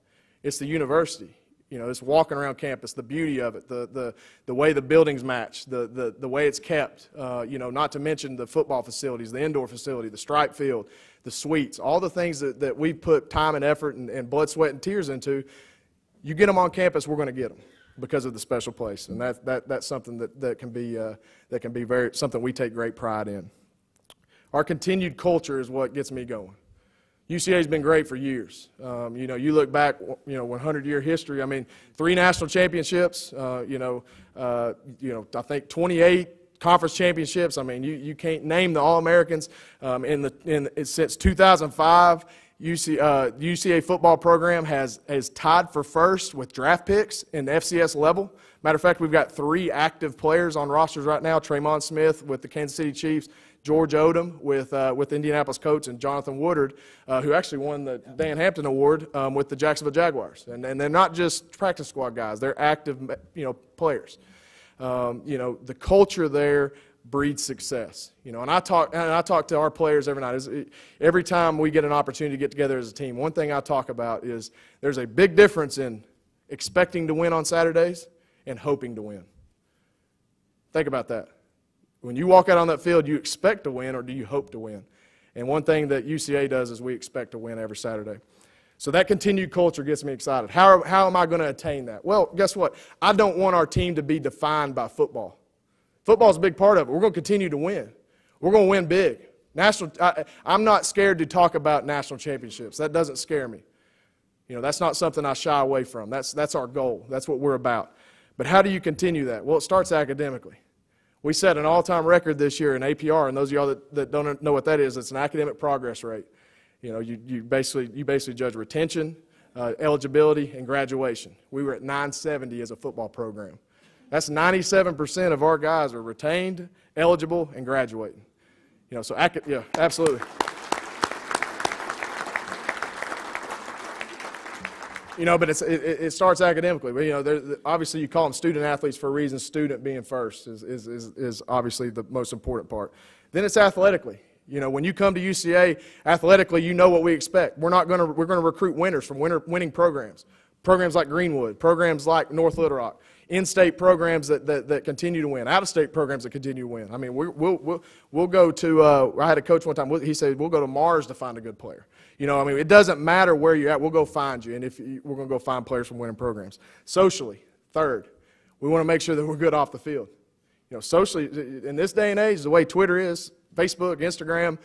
It's the university. You know, it's walking around campus, the beauty of it, the way the buildings match, the way it's kept, you know, not to mention the football facilities, the indoor facility, the stripe field, the suites, all the things that we put time and effort and blood, sweat, and tears into. You get them on campus, we're going to get them because of the special place. And that's something that can be something we take great pride in. Our continued culture is what gets me going. UCA's been great for years. You know, you look back, 100-year history. I mean, 3 national championships. I think 28 conference championships. I mean, you can't name the All-Americans. Since 2005, UCA football program has tied for first with draft picks in the FCS level. Matter of fact, we've got 3 active players on rosters right now: Tremon Smith with the Kansas City Chiefs, George Odom with Indianapolis Colts, and Jonathan Woodard, who actually won the Dan Hampton Award with the Jacksonville Jaguars. And they're not just practice squad guys; they're active, players. The culture there breeds success. And I talk to our players every night. Every time we get an opportunity to get together as a team, one thing I talk about is there's a big difference in expecting to win on Saturdays and hoping to win. Think about that. When you walk out on that field, do you expect to win or do you hope to win? And one thing that UCA does is we expect to win every Saturday. So that continued culture gets me excited. How am I going to attain that? Well, guess what? I don't want our team to be defined by football. Football's a big part of it. We're going to continue to win. We're going to win big. I'm not scared to talk about national championships. That doesn't scare me. That's not something I shy away from. That's our goal. That's what we're about. But how do you continue that? Well, it starts academically. We set an all-time record this year in APR, and those of y'all that don't know what that is, it's an academic progress rate. You basically judge retention, eligibility, and graduation. We were at 970 as a football program. That's 97% of our guys are retained, eligible, and graduating. Yeah, absolutely. But it starts academically. But obviously you call them student athletes for a reason. Student being first is obviously the most important part. Then it's athletically. When you come to UCA, athletically, you know what we expect. We're going to recruit winners from winning programs. Programs like Greenwood, programs like North Little Rock, in-state programs that continue to win, out-of-state programs that continue to win. I mean, we'll go to. I had a coach one time. He said we'll go to Mars to find a good player. It doesn't matter where you're at. We'll go find you, and we're going to go find players from winning programs. Socially, third, we want to make sure that we're good off the field. Socially, in this day and age, the way Twitter is, Facebook, Instagram,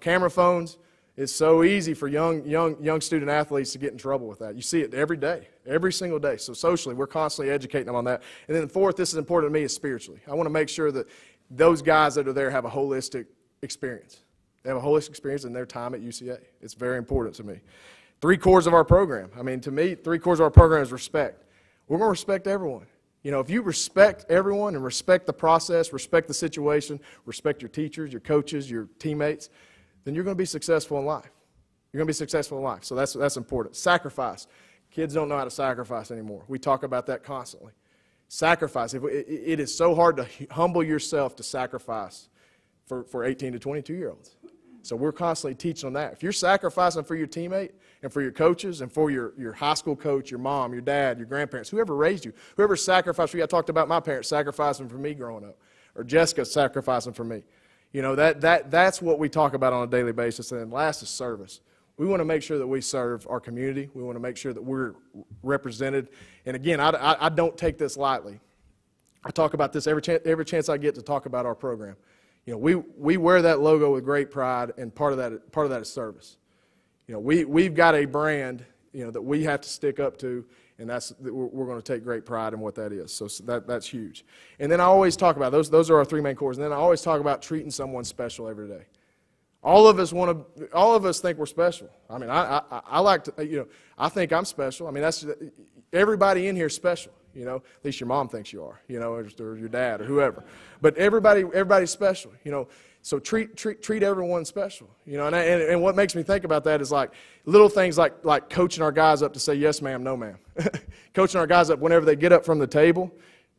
camera phones. It's so easy for young student athletes to get in trouble with that. You see it every day, every single day. So socially, we're constantly educating them on that. And then fourth, this is important to me, is spiritually. I want to make sure that those guys that are there have a holistic experience. They have a holistic experience in their time at UCA. It's very important to me. 3 cores of our program. I mean, to me, 3 cores of our program is respect. We're going to respect everyone. You know, if you respect everyone and respect the process, respect the situation, respect your teachers, your coaches, your teammates, then you're going to be successful in life. You're going to be successful in life. So that's important. Sacrifice. Kids don't know how to sacrifice anymore. We talk about that constantly. Sacrifice. It is so hard to humble yourself to sacrifice for 18 to 22-year-olds. So we're constantly teaching them that. If you're sacrificing for your teammate and for your coaches and for your high school coach, your mom, your dad, your grandparents, whoever raised you, whoever sacrificed for you. I talked about my parents sacrificing for me growing up, or Jessica sacrificing for me. You know, that's what we talk about on a daily basis. And then last is service. We want to make sure that we serve our community. We want to make sure that we're represented. And again, I don't take this lightly. I talk about this every chance I get to talk about our program. You know, we wear that logo with great pride, and part of that is service. You know, we've got a brand, you know, that we have to stick up to, and we're going to take great pride in what that is. So that's huge. And then I always talk about those are our 3 main cores. And then I always talk about treating someone special every day. All of us think we're special. I mean, I like to, you know, I think I'm special. I mean, everybody in here is special. You know, at least your mom thinks you are, you know, or your dad or whoever. But everybody's special, you know. So treat everyone special, you know. And what makes me think about that is like little things like coaching our guys up to say yes ma'am, no ma'am. Coaching our guys up whenever they get up from the table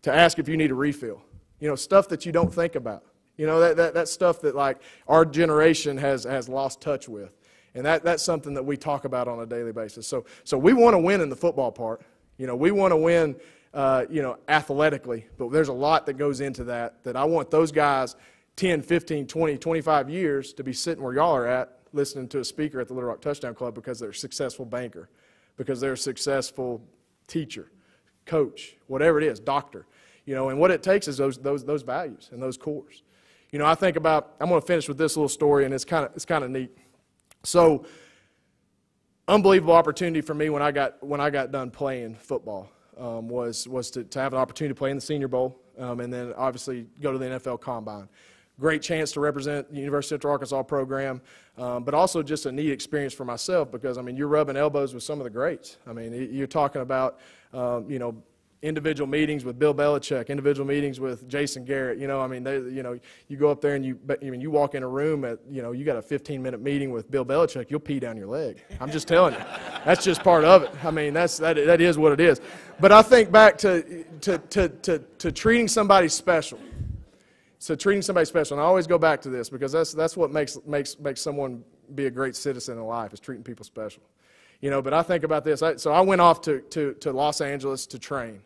to ask if you need a refill. You know, stuff that you don't think about. You know, that stuff that like our generation has lost touch with. And that's something that we talk about on a daily basis. So we want to win in the football part. You know, we want to win you know, athletically, but there's a lot that goes into that I want those guys 10, 15, 20, 25 years to be sitting where y'all are at listening to a speaker at the Little Rock Touchdown Club because they're a successful banker, because they're a successful teacher, coach, whatever it is, doctor. You know, and what it takes is those values and those cores. You know, I think about, I'm going to finish with this little story, and it's kind of neat. So, unbelievable opportunity for me when I got done playing football. Was to have an opportunity to play in the Senior Bowl, and then obviously go to the NFL Combine. Great chance to represent the University of Central Arkansas program, but also just a neat experience for myself because, I mean, you're rubbing elbows with some of the greats. I mean, you're talking about, you know, individual meetings with Bill Belichick, individual meetings with Jason Garrett. You know, I mean, you know, you go up there and you walk in a room at, you know, you got a 15-minute meeting with Bill Belichick, you'll pee down your leg. I'm just telling you, that's just part of it. I mean, that is what it is. But I think back to treating somebody special. So treating somebody special, and I always go back to this because that's what makes someone be a great citizen in life is treating people special. You know, but I think about this. So I went off to Los Angeles to train.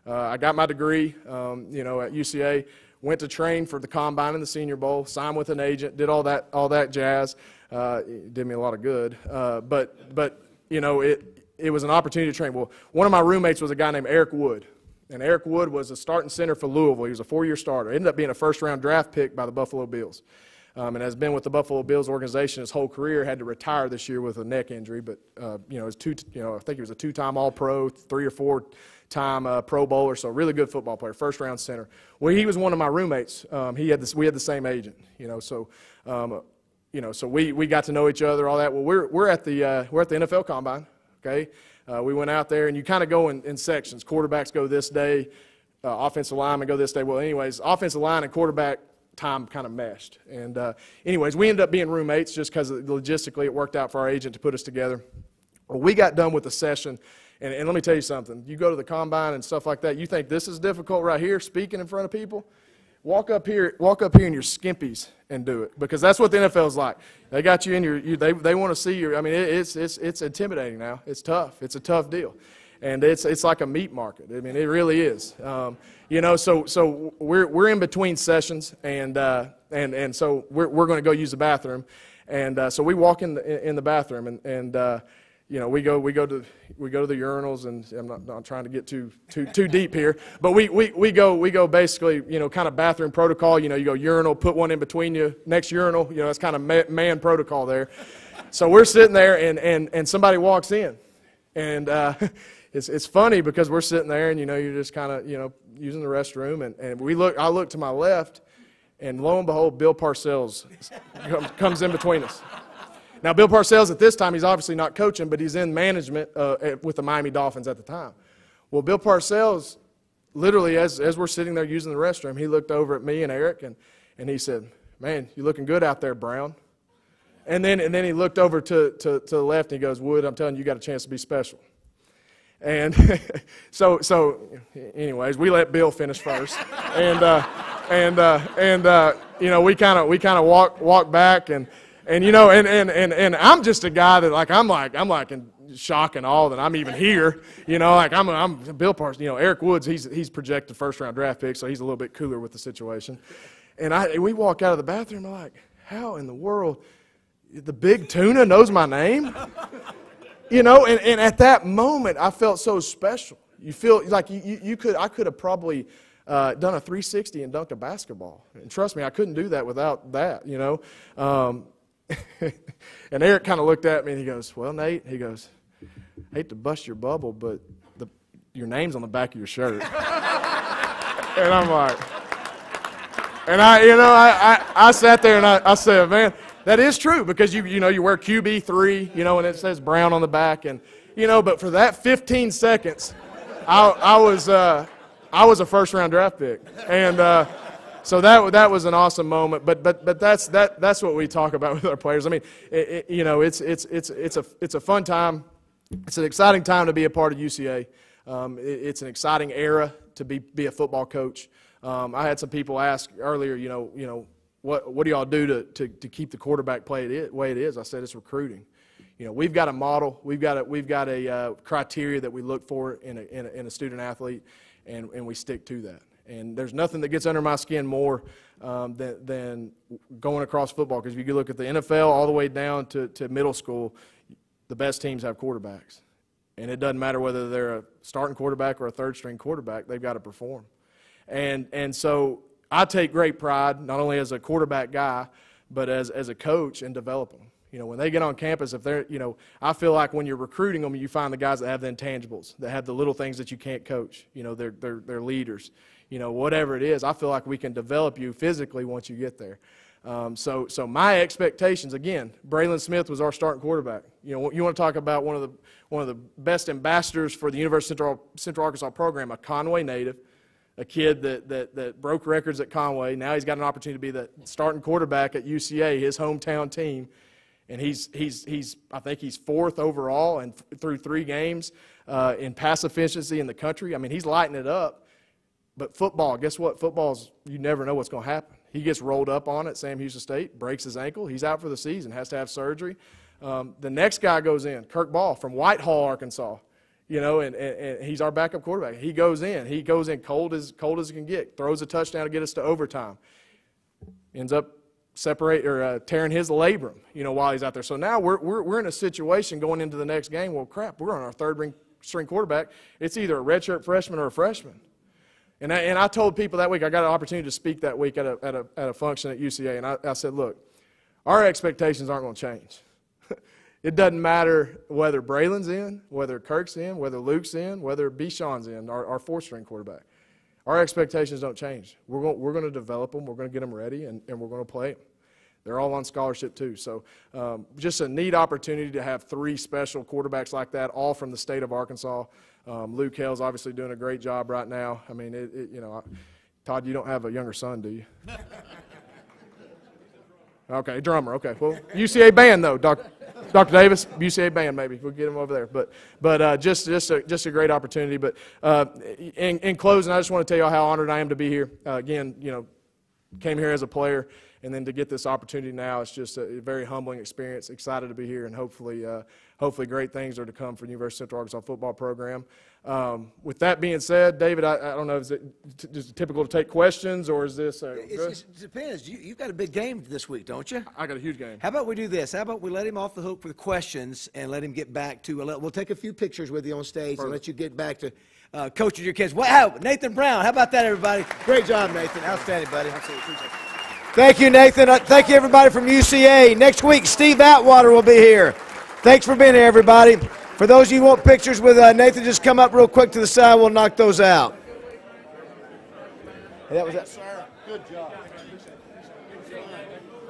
I got my degree, you know, at UCA. Went to train for the Combine and the Senior Bowl. Signed with an agent. Did all that jazz. It did me a lot of good. But you know, it was an opportunity to train. Well, one of my roommates was a guy named Eric Wood, and Eric Wood was a starting center for Louisville. He was a 4-year starter. Ended up being a first-round draft pick by the Buffalo Bills. And has been with the Buffalo Bills organization his whole career. Had to retire this year with a neck injury, but you know, I think he was a 2-time All-Pro, 3 or 4-time Pro Bowler. So really good football player, first-round center. Well, he was one of my roommates. We had the same agent. You know, so so we got to know each other, all that. Well, we're at the NFL Combine. Okay, we went out there, and you kind of go in sections. Quarterbacks go this day, offensive linemen go this day. Well, anyways, offensive line and quarterback time kind of meshed. And anyways, we ended up being roommates just because logistically it worked out for our agent to put us together. Well, we got done with the session, and let me tell you something. You go to the Combine and stuff like that, you think this is difficult right here, speaking in front of people? Walk up here in your skimpies and do it, because that's what the NFL is like. They got you in they want to see you. I mean, it's intimidating now. It's tough. It's a tough deal. And it's like a meat market. I mean, it really is. You know, so we're in between sessions, and so we're going to go use the bathroom, and so we walk in the bathroom, and you know, we go to the urinals, and I'm not trying to get too deep here, but we go basically, you know, kind of bathroom protocol. You know, you go urinal, put one in between you, next urinal. You know, that's kind of man protocol there. So we're sitting there, and somebody walks in, and it's funny because we're sitting there, and you know, you're just kind of, you know, using the restroom, and I look to my left, And lo and behold, Bill Parcells comes in between us. Now, Bill Parcells at this time, he's obviously not coaching, but he's in management with the Miami Dolphins at the time. Well, Bill Parcells, literally, as we're sitting there using the restroom, he looked over at me and Eric, and he said, "Man, you're looking good out there, Brown." And then he looked over to the left, and he goes, "Wood, I'm telling you, you got a chance to be special." And so anyways, we let Bill finish first, and you know, we kind of walk back, and you know, and I'm just a guy that I'm like in shock and awe that I'm even here, you know, like I'm Bill Parsons, you know, Eric Woods, he's projected first-round draft pick, so he's a little bit cooler with the situation. And we walk out of the bathroom, I'm like, how in the world, the big tuna knows my name? You know, and at that moment, I felt so special. You feel like I could have probably done a 360 and dunked a basketball. And trust me, I couldn't do that without that, you know. And Eric kind of looked at me and he goes, "Well, Nate," he goes, "I hate to bust your bubble, but your name's on the back of your shirt." And I'm like, and I sat there and I said, "Man, that is true," because you know you wear QB3, you know, and it says Brown on the back, and you know, but for that 15 seconds, I was a first-round draft pick, and so that was an awesome moment. But that's what we talk about with our players. I mean, you know, it's a fun time. It's an exciting time to be a part of UCA. It's an exciting era to be a football coach. I had some people ask earlier, you know, what do y'all do to keep the quarterback play the way it is? I said it's recruiting. You know, we've got a model. We've got a criteria that we look for in a student athlete, and we stick to that. And there's nothing that gets under my skin more than going across football, because if you look at the NFL all the way down to middle school, the best teams have quarterbacks. And it doesn't matter whether they're a starting quarterback or a third-string quarterback, they've got to perform. And so I take great pride, not only as a quarterback guy, but as a coach, in developing them. You know, when they get on campus, if they're, you know, I feel like when you're recruiting them, you find the guys that have the intangibles, that have the little things that you can't coach. You know, they're leaders. You know, whatever it is, I feel like we can develop you physically once you get there. So my expectations, again, Braylon Smith was our starting quarterback. You know, you want to talk about one of the best ambassadors for the University of Central Arkansas program, a Conway native, a kid that broke records at Conway. Now he's got an opportunity to be the starting quarterback at UCA, his hometown team. And he's I think he's 4th overall and through 3 games in pass efficiency in the country. I mean, he's lighting it up. But football, guess what? Football's, you never know what's going to happen. He gets rolled up on at Sam Houston State, breaks his ankle. He's out for the season, has to have surgery. The next guy goes in, Kirk Ball from Whitehall, Arkansas. You know, and he's our backup quarterback. He goes in cold as it can get, throws a touchdown to get us to overtime. Ends up tearing his labrum, you know, while he's out there. So now we're in a situation going into the next game. Well, crap, we're on our 3rd string quarterback. It's either a redshirt freshman or a freshman. And I told people that week, I got an opportunity to speak that week at a function at UCA, and I said, look, our expectations aren't going to change. It doesn't matter whether Braylon's in, whether Kirk's in, whether Luke's in, whether Bichon's in, our 4th-string quarterback. Our expectations don't change. We're going to develop them. We're going to get them ready, and we're going to play them. They're all on scholarship too. So just a neat opportunity to have 3 special quarterbacks like that, all from the state of Arkansas. Luke Hale's obviously doing a great job right now. I mean, you know, Todd, you don't have a younger son, do you? Okay, drummer. Okay, well, UCA band though, Dr. Davis, UCA band maybe. We'll get him over there. But just a great opportunity. But in closing, I just want to tell you how honored I am to be here. Again, you know, came here as a player, and then to get this opportunity now, it's just a very humbling experience. Excited to be here, and hopefully great things are to come for the University of Central Arkansas football program. With that being said, David, I don't know, is it just typical to take questions, or is this?
It depends. You've got a big game this week, don't you?
I got a huge game.
How about we do this? How about we let him off the hook for the questions and let him get back to we'll take a few pictures with you on stage and let you get back to coaching your kids. Wow, Nathan Brown. How about that, everybody? Great job, Nathan. Outstanding, buddy. Absolutely. Appreciate it. Thank you, Nathan. Thank you, everybody from UCA. Next week, Steve Atwater will be here. Thanks for being here, everybody. For those of you who want pictures with Nathan, just come up real quick to the side. We'll knock those out. Hey, that was it.
Sir, good job.